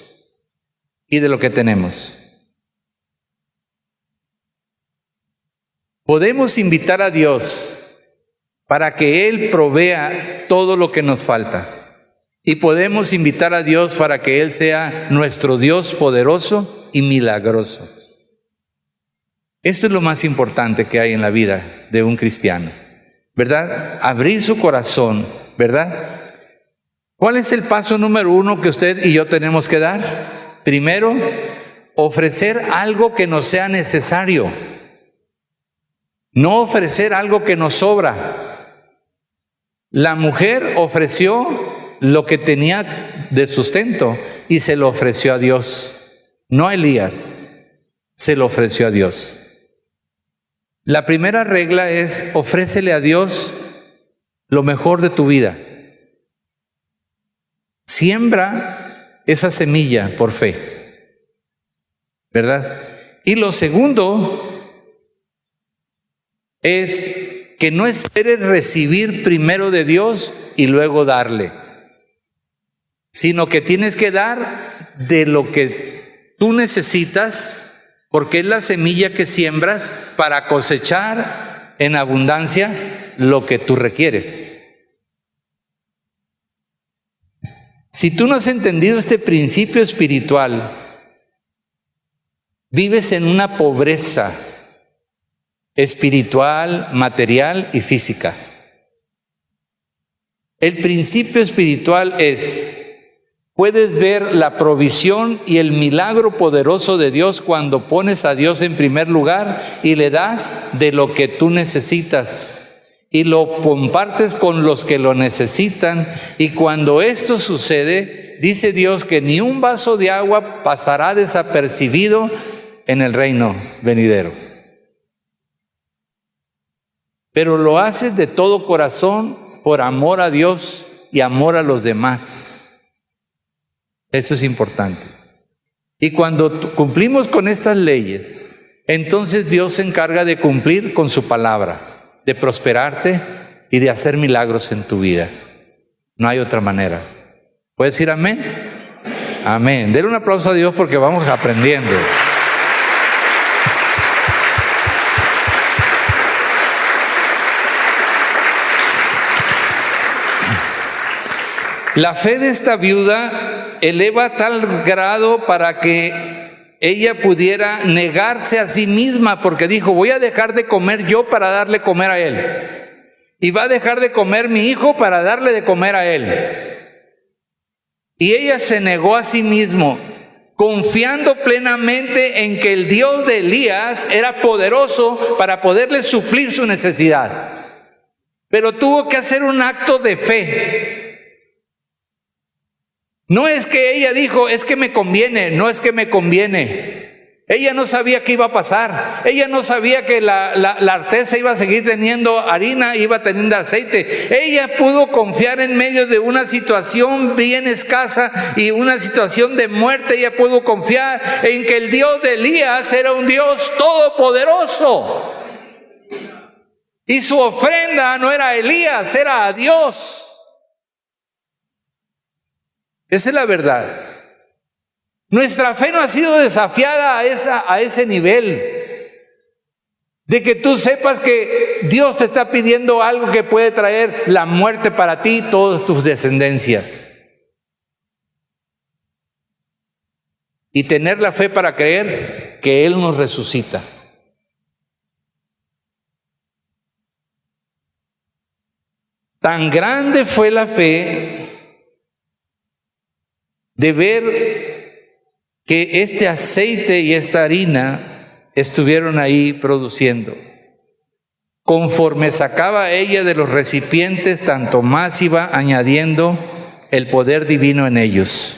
y de lo que tenemos. Podemos invitar a Dios para que Él provea todo lo que nos falta. Y podemos invitar a Dios para que Él sea nuestro Dios poderoso y milagroso. Esto es lo más importante que hay en la vida de un cristiano, ¿verdad? Abrir su corazón, ¿verdad? ¿Cuál es el paso número 1 que usted y yo tenemos que dar? Primero, ofrecer algo que nos sea necesario. No ofrecer algo que nos sobra. La mujer ofreció lo que tenía de sustento y se lo ofreció a Dios. No a Elías, se lo ofreció a Dios. La primera regla es: ofrécele a Dios lo mejor de tu vida. Siembra esa semilla por fe, ¿verdad? Y lo segundo es que no esperes recibir primero de Dios y luego darle, sino que tienes que dar de lo que tú necesitas, porque es la semilla que siembras para cosechar en abundancia lo que tú requieres. Si tú no has entendido este principio espiritual, vives en una pobreza espiritual, material y física. El principio espiritual es: puedes ver la provisión y el milagro poderoso de Dios cuando pones a Dios en primer lugar y le das de lo que tú necesitas y lo compartes con los que lo necesitan. Y cuando esto sucede, dice Dios que ni un vaso de agua pasará desapercibido en el reino venidero. Pero lo haces de todo corazón por amor a Dios y amor a los demás. Eso es importante. Y cuando cumplimos con estas leyes, entonces Dios se encarga de cumplir con su palabra, de prosperarte y de hacer milagros en tu vida. No hay otra manera. ¿Puedes decir amén? Amén. Denle un aplauso a Dios porque vamos aprendiendo. La fe de esta viuda eleva a tal grado para que ella pudiera negarse a sí misma, porque dijo, voy a dejar de comer yo para darle comer a él. Y va a dejar de comer mi hijo para darle de comer a él. Y ella se negó a sí mismo, confiando plenamente en que el Dios de Elías era poderoso para poderle suplir su necesidad. Pero tuvo que hacer un acto de fe. No es que ella dijo, es que me conviene, no es que me conviene. Ella no sabía qué iba a pasar. Ella no sabía que la artesa iba a seguir teniendo harina, iba teniendo aceite. Ella pudo confiar en medio de una situación bien escasa y una situación de muerte. Ella pudo confiar en que el Dios de Elías era un Dios todopoderoso. Y su ofrenda no era a Elías, era a Dios. Esa es la verdad. Nuestra fe no ha sido desafiada a ese nivel de que tú sepas que Dios te está pidiendo algo que puede traer la muerte para ti y todas tus descendencias. Y tener la fe para creer que Él nos resucita. Tan grande fue la fe de ver que este aceite y esta harina estuvieron ahí produciendo. Conforme sacaba ella de los recipientes, tanto más iba añadiendo el poder divino en ellos,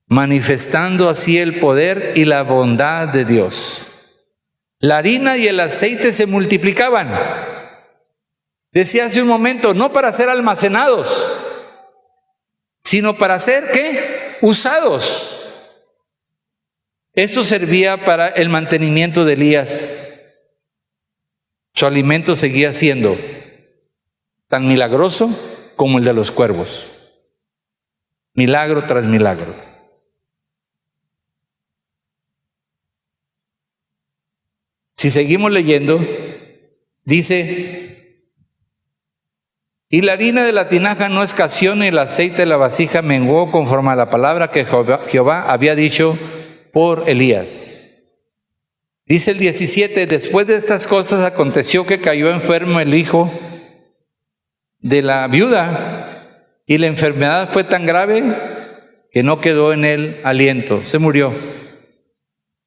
manifestando así el poder y la bondad de Dios. La harina y el aceite se multiplicaban. Decía hace un momento, no para ser almacenados, sino para ser, ¿qué? Usados. Eso servía para el mantenimiento de Elías. Su alimento seguía siendo tan milagroso como el de los cuervos. Milagro tras milagro. Si seguimos leyendo, dice, y la harina de la tinaja no escaseó ni el aceite de la vasija menguó conforme a la palabra que Jehová había dicho por Elías. Dice el 17, después de estas cosas aconteció que cayó enfermo el hijo de la viuda y la enfermedad fue tan grave que no quedó en él aliento, se murió.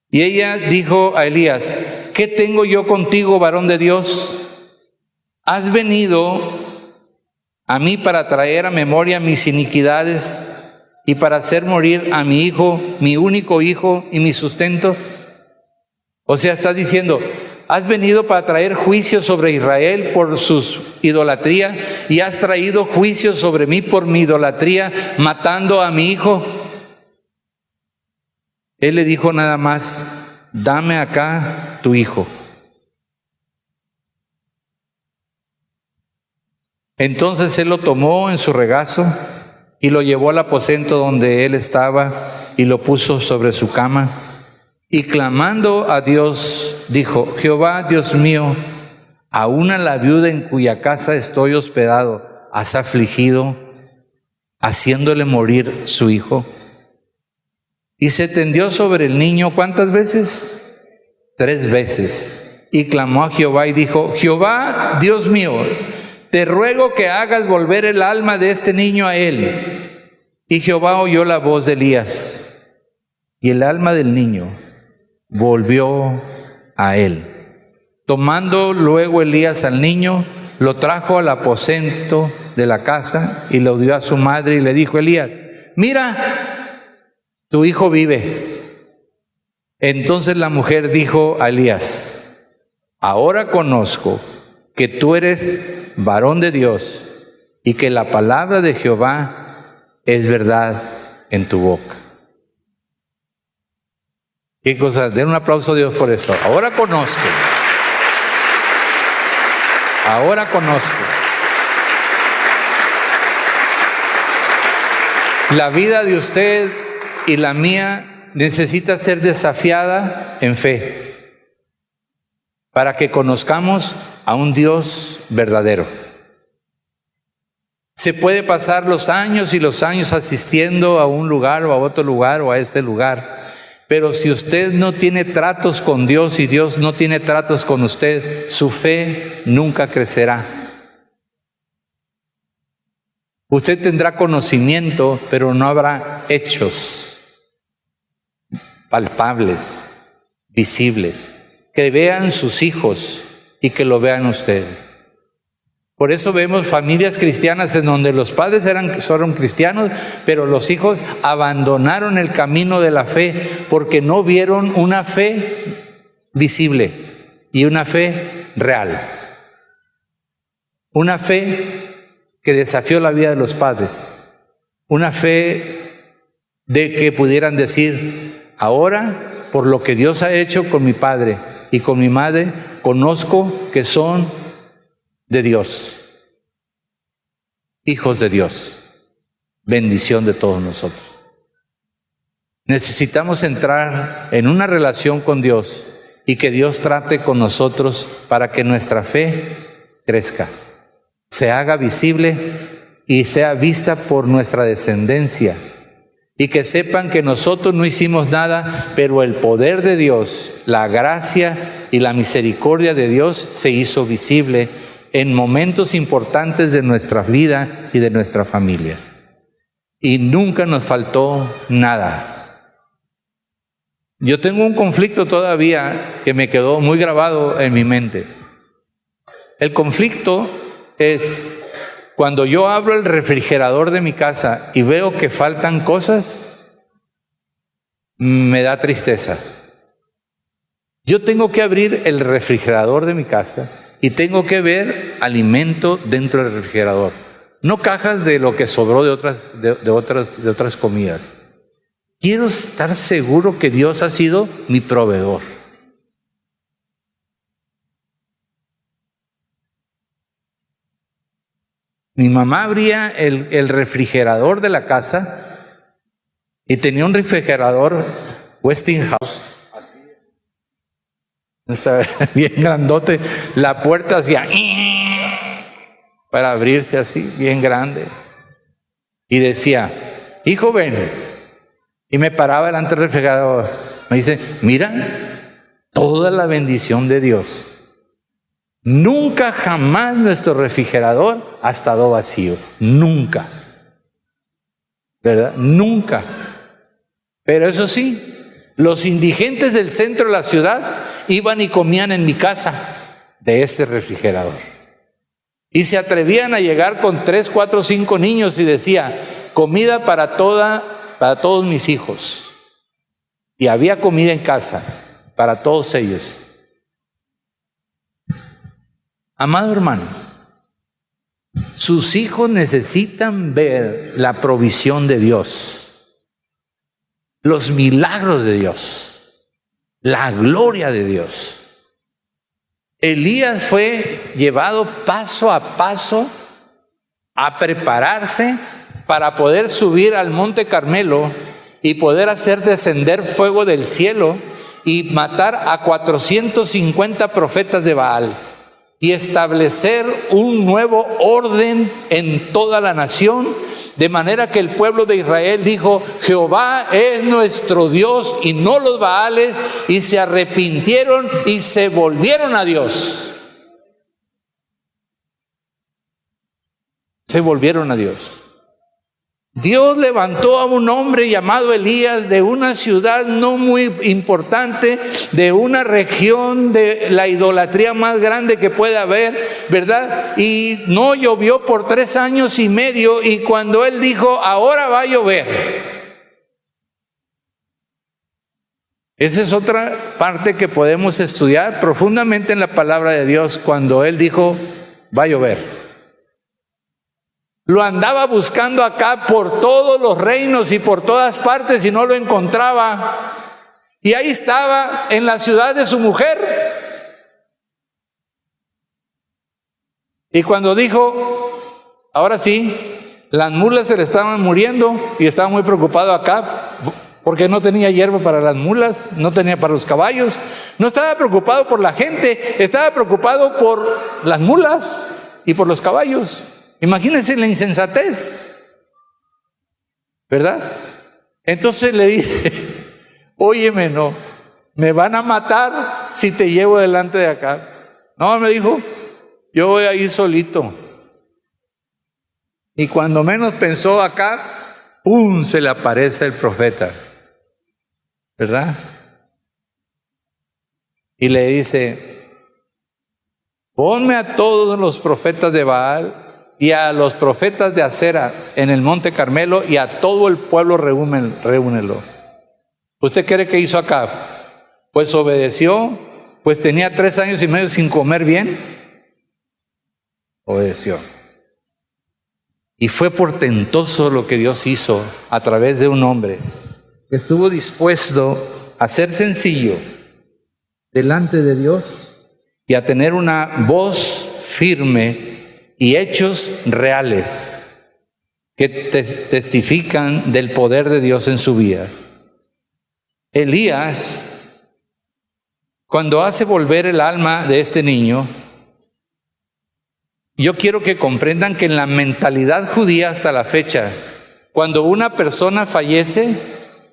Y ella dijo a Elías, ¿qué tengo yo contigo, varón de Dios? ¿Has venido a mí para traer a memoria mis iniquidades y para hacer morir a mi hijo, mi único hijo y mi sustento? O sea, está diciendo, has venido para traer juicio sobre Israel por su idolatría y has traído juicio sobre mí por mi idolatría, matando a mi hijo. Él le dijo nada más, dame acá tu hijo. Entonces él lo tomó en su regazo y lo llevó al aposento donde él estaba y lo puso sobre su cama. Y clamando a Dios, dijo, Jehová, Dios mío, aún a la viuda en cuya casa estoy hospedado, has afligido, haciéndole morir su hijo. Y se tendió sobre el niño, ¿cuántas veces? 3 veces. Y clamó a Jehová y dijo, Jehová, Dios mío, te ruego que hagas volver el alma de este niño a él. Y Jehová oyó la voz de Elías, y el alma del niño volvió a él. Tomando luego Elías al niño, lo trajo al aposento de la casa y lo dio a su madre y le dijo, Elías, mira, tu hijo vive. Entonces la mujer dijo a Elías, ahora conozco que tú eres varón de Dios y que la palabra de Jehová es verdad en tu boca. ¿Qué cosas? Den un aplauso a Dios por eso. Ahora conozco. Ahora conozco. La vida de usted y la mía necesita ser desafiada en fe para que conozcamos a un Dios verdadero. Se puede pasar los años y los años asistiendo a un lugar o a otro lugar o a este lugar, Pero si usted no tiene tratos con Dios y Dios no tiene tratos con usted, su fe nunca crecerá. Usted tendrá conocimiento, pero no habrá hechos palpables, visibles, que vean sus hijos y que lo vean ustedes. Por eso vemos familias cristianas en donde los padres fueron cristianos, pero los hijos abandonaron el camino de la fe porque no vieron una fe visible y una fe real. Una fe que desafió la vida de los padres. Una fe de que pudieran decir, ahora, por lo que Dios ha hecho con mi padre y con mi madre, conozco que son de Dios, hijos de Dios, bendición de todos nosotros. Necesitamos entrar en una relación con Dios y que Dios trate con nosotros para que nuestra fe crezca, se haga visible y sea vista por nuestra descendencia, y que sepan que nosotros no hicimos nada, pero el poder de Dios, la gracia y la misericordia de Dios se hizo visible en momentos importantes de nuestra vida y de nuestra familia. Y nunca nos faltó nada. Yo tengo un conflicto todavía que me quedó muy grabado en mi mente. El conflicto es cuando yo abro el refrigerador de mi casa y veo que faltan cosas, me da tristeza. Yo tengo que abrir el refrigerador de mi casa y tengo que ver alimento dentro del refrigerador, no cajas de lo que sobró de otras comidas. Quiero estar seguro que Dios ha sido mi proveedor. Mi mamá abría el refrigerador de la casa y tenía un refrigerador Westinghouse, bien grandote, la puerta hacía para abrirse así, bien grande. Y decía, hijo, ven. Y me paraba delante del refrigerador. Me dice, mira, toda la bendición de Dios. Nunca jamás nuestro refrigerador ha estado vacío. Nunca. ¿Verdad? Nunca. Pero eso sí, los indigentes del centro de la ciudad iban y comían en mi casa de ese refrigerador. Y se atrevían a llegar con 3, 4, 5 niños y decía, comida para todos mis hijos. Y había comida en casa para todos ellos. Amado hermano, sus hijos necesitan ver la provisión de Dios, los milagros de Dios, la gloria de Dios. Elías fue llevado paso a paso a prepararse para poder subir al monte Carmelo y poder hacer descender fuego del cielo y matar a 450 profetas de Baal y establecer un nuevo orden en toda la nación, de manera que el pueblo de Israel dijo, Jehová es nuestro Dios y no los Baales, y se arrepintieron y se volvieron a Dios. Se volvieron a Dios. Dios levantó a un hombre llamado Elías de una ciudad no muy importante, de una región de la idolatría más grande que puede haber, ¿verdad? Y no llovió por 3 años y medio, y cuando él dijo, ahora va a llover. Esa es otra parte que podemos estudiar profundamente en la palabra de Dios, cuando él dijo, va a llover. Lo andaba buscando acá por todos los reinos y por todas partes y no lo encontraba. Y ahí estaba en la ciudad de su mujer. Y cuando dijo, ahora sí, las mulas se le estaban muriendo y estaba muy preocupado acá porque no tenía hierba para las mulas, no tenía para los caballos. No estaba preocupado por la gente, estaba preocupado por las mulas y por los caballos. Imagínense la insensatez, ¿verdad? Entonces le dice, óyeme, no, me van a matar si te llevo delante de Acab. No, me dijo, yo voy a ir solito. Y cuando menos pensó Acab, ¡pum!, se le aparece el profeta, ¿verdad? Y le dice, ponme a todos los profetas de Baal y a los profetas de Acera en el monte Carmelo, y a todo el pueblo reúnelo. ¿Usted cree que hizo Acab? Pues obedeció, pues tenía 3 años y medio sin comer bien. Obedeció. Y fue portentoso lo que Dios hizo a través de un hombre que estuvo dispuesto a ser sencillo delante de Dios y a tener una voz firme y hechos reales que testifican del poder de Dios en su vida. Elías, cuando hace volver el alma de este niño, yo quiero que comprendan que en la mentalidad judía hasta la fecha, cuando una persona fallece,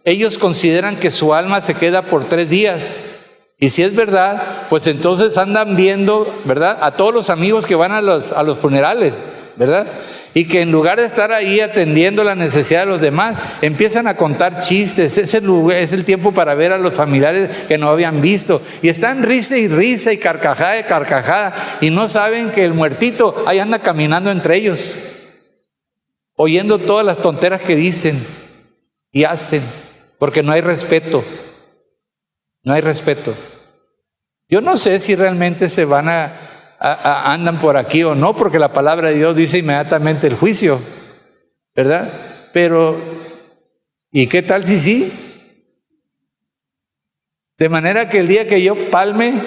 ellos consideran que su alma se queda por 3 días. Y si es verdad, pues entonces andan viendo, ¿verdad?, a todos los amigos que van a los funerales, ¿verdad? Y que en lugar de estar ahí atendiendo la necesidad de los demás, empiezan a contar chistes. Es el tiempo para ver a los familiares que no habían visto. Y están risa y carcajada y carcajada. Y no saben que el muertito ahí anda caminando entre ellos, oyendo todas las tonteras que dicen y hacen, porque no hay respeto. No hay respeto. Yo no sé si realmente se van andan por aquí o no, porque la palabra de Dios dice inmediatamente el juicio, ¿verdad? Pero, ¿y qué tal si sí? De manera que el día que yo palme,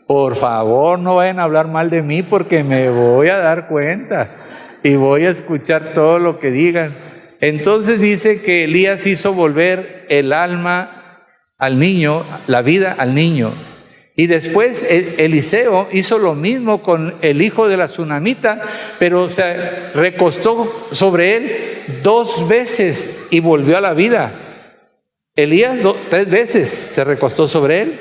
por favor no vayan a hablar mal de mí, porque me voy a dar cuenta y voy a escuchar todo lo que digan. Entonces dice que Elías hizo volver el alma al niño, la vida al niño. Y después Eliseo hizo lo mismo con el hijo de la tsunamita, pero se recostó sobre él 2 veces y volvió a la vida. Elías 3 veces se recostó sobre él,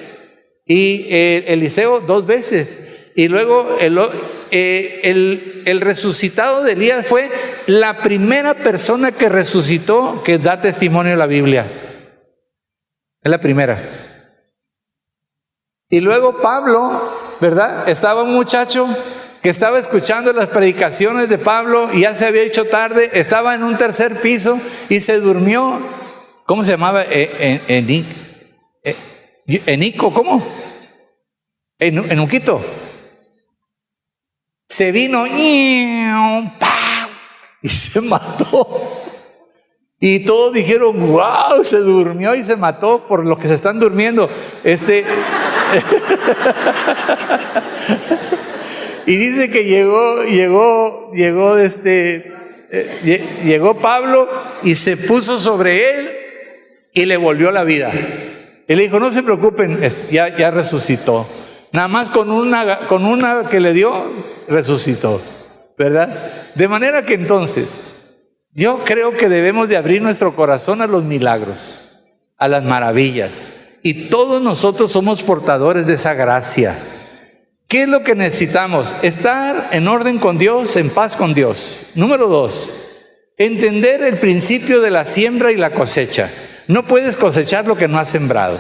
y Eliseo 2 veces. Y luego el resucitado de Elías fue la primera persona que resucitó que da testimonio en la Biblia. Es la primera. Y luego Pablo, ¿verdad? Estaba un muchacho que estaba escuchando las predicaciones de Pablo y ya se había hecho tarde, estaba en un 3er piso y se durmió. ¿Cómo se llamaba? Enico, ¿cómo? Enuquito. Se vino y se mató. Y todos dijeron, wow, se durmió y se mató, por lo que se están durmiendo. Y dice que llegó Pablo y se puso sobre él y le volvió la vida. Él le dijo, no se preocupen, ya resucitó. Nada más con una que le dio, resucitó, ¿verdad? De manera que entonces, yo creo que debemos de abrir nuestro corazón a los milagros, a las maravillas. Y todos nosotros somos portadores de esa gracia. ¿Qué es lo que necesitamos? Estar en orden con Dios, en paz con Dios. Número 2, entender el principio de la siembra y la cosecha. No puedes cosechar lo que no has sembrado.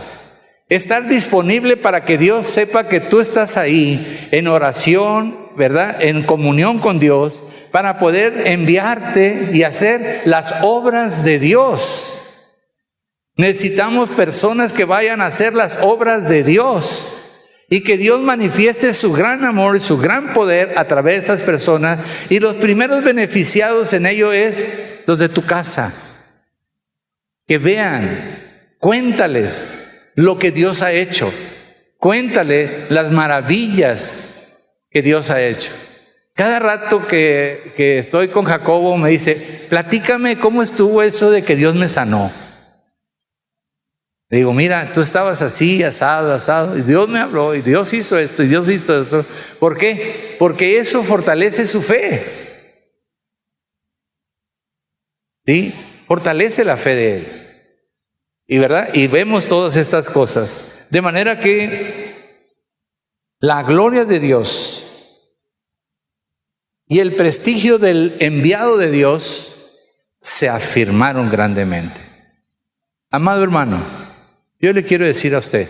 Estar disponible para que Dios sepa que tú estás ahí en oración, ¿verdad?, en comunión con Dios, para poder enviarte y hacer las obras de Dios. Necesitamos personas que vayan a hacer las obras de Dios y que Dios manifieste su gran amor y su gran poder a través de esas personas, y los primeros beneficiados en ello es los de tu casa. Que vean, cuéntales lo que Dios ha hecho, cuéntale las maravillas que Dios ha hecho. Cada rato que estoy con Jacobo me dice, platícame cómo estuvo eso de que Dios me sanó. Le digo, mira, tú estabas así, asado, y Dios me habló, y Dios hizo esto, y Dios hizo esto. ¿Por qué? Porque eso fortalece su fe. ¿Sí? Fortalece la fe de él. ¿verdad? Y vemos todas estas cosas. De manera que la gloria de Dios y el prestigio del enviado de Dios se afirmaron grandemente. Amado hermano, yo le quiero decir a usted,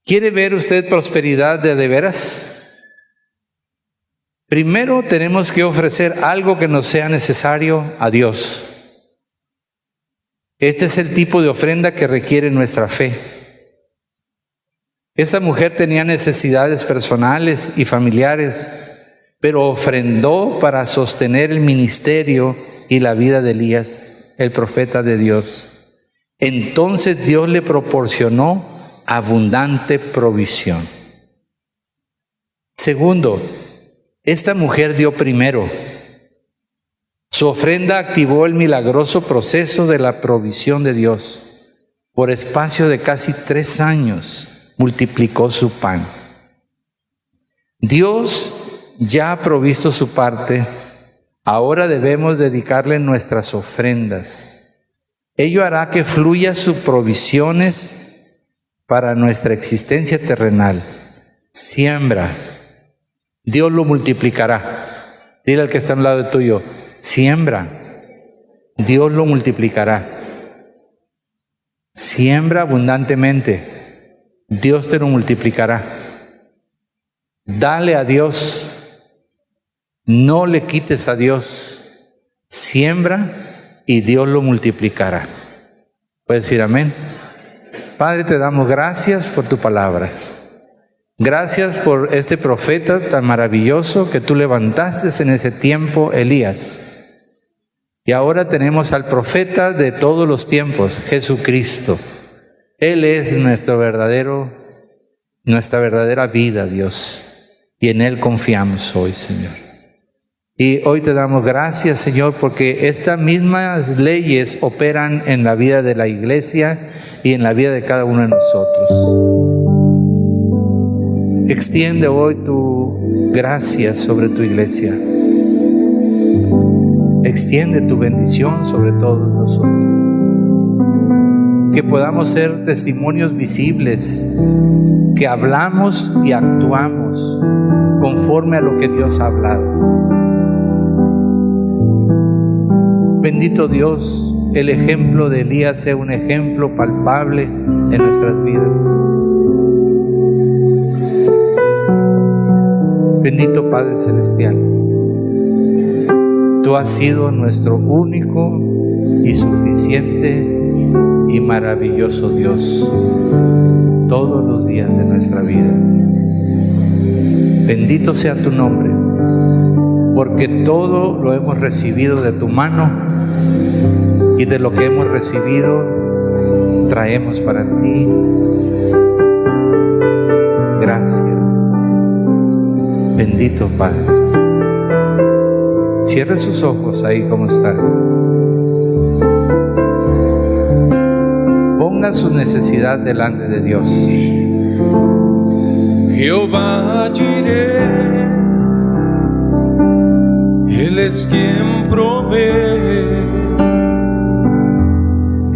¿quiere ver usted prosperidad de veras? Primero tenemos que ofrecer algo que nos sea necesario a Dios. Este es el tipo de ofrenda que requiere nuestra fe. Esta mujer tenía necesidades personales y familiares, pero ofrendó para sostener el ministerio y la vida de Elías, el profeta de Dios. Entonces Dios le proporcionó abundante provisión. Segundo, esta mujer dio primero. Su ofrenda activó el milagroso proceso de la provisión de Dios. Por espacio de casi 3 años multiplicó su pan. Dios ya ha provisto su parte. Ahora debemos dedicarle nuestras ofrendas. Ello hará que fluya sus provisiones para nuestra existencia terrenal. Siembra. Dios lo multiplicará. Dile al que está a un lado tuyo, siembra. Dios lo multiplicará. Siembra abundantemente. Dios te lo multiplicará. Dale a Dios. No le quites a Dios. Siembra y Dios lo multiplicará. ¿Puedes decir amén? Padre, te damos gracias por tu palabra. Gracias por este profeta tan maravilloso que tú levantaste en ese tiempo, Elías. Y ahora tenemos al profeta de todos los tiempos, Jesucristo. Él es nuestra verdadera vida, Dios. Y en Él confiamos hoy, Señor. Y hoy te damos gracias, Señor, porque estas mismas leyes operan en la vida de la iglesia y en la vida de cada uno de nosotros. Extiende hoy tu gracia sobre tu iglesia. Extiende tu bendición sobre todos nosotros. Que podamos ser testimonios visibles, que hablamos y actuamos conforme a lo que Dios ha hablado. Bendito Dios, el ejemplo de Elías sea un ejemplo palpable en nuestras vidas. Bendito Padre Celestial, tú has sido nuestro único y suficiente y maravilloso Dios todos los días de nuestra vida. Bendito sea tu nombre, porque todo lo hemos recibido de tu mano y de lo que hemos recibido traemos para ti. Gracias. Bendito Padre. Cierre sus ojos ahí como están. Ponga su necesidad delante de Dios. Jehová Jireh, Él es quien provee.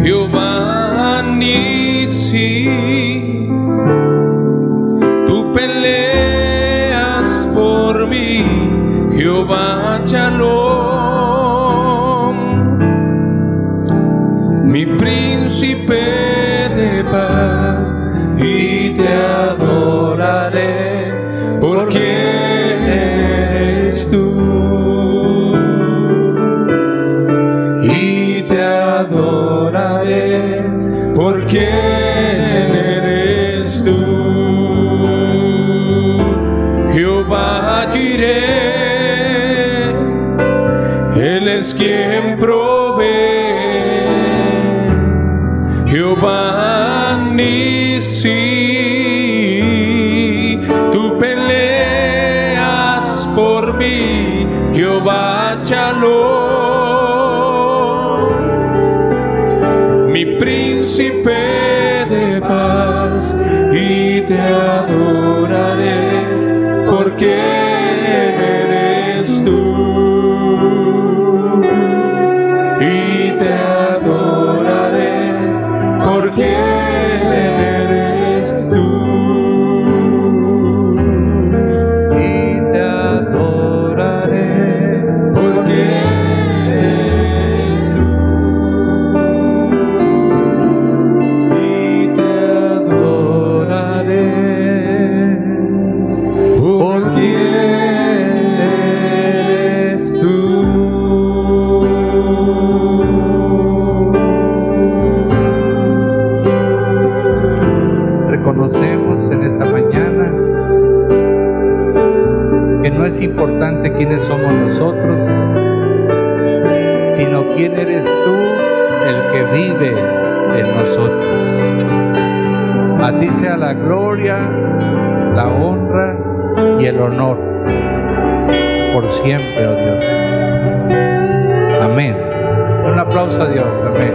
Jehová Nisi, tú peleas por mí. Jehová Shalom, mi príncipe de paz, y te adoraré porque eres tú, y te adoraré porque eres tú. Jehová Jireh, Él es quien provee. Jehová Nisi, tú peleas por mí. Jehová Shalom, mi príncipe de paz, y te adoraré porque eres tú, y te adoraré no es importante quiénes somos nosotros, sino quién eres tú, el que vive en nosotros. A ti sea la gloria, la honra y el honor por siempre, oh Dios. Amén. Un aplauso a Dios. Amén.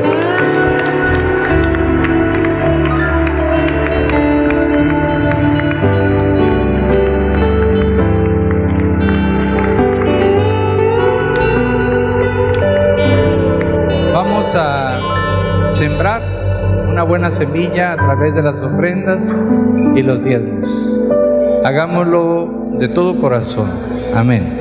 Vamos a sembrar una buena semilla a través de las ofrendas y los diezmos. Hagámoslo de todo corazón. Amén.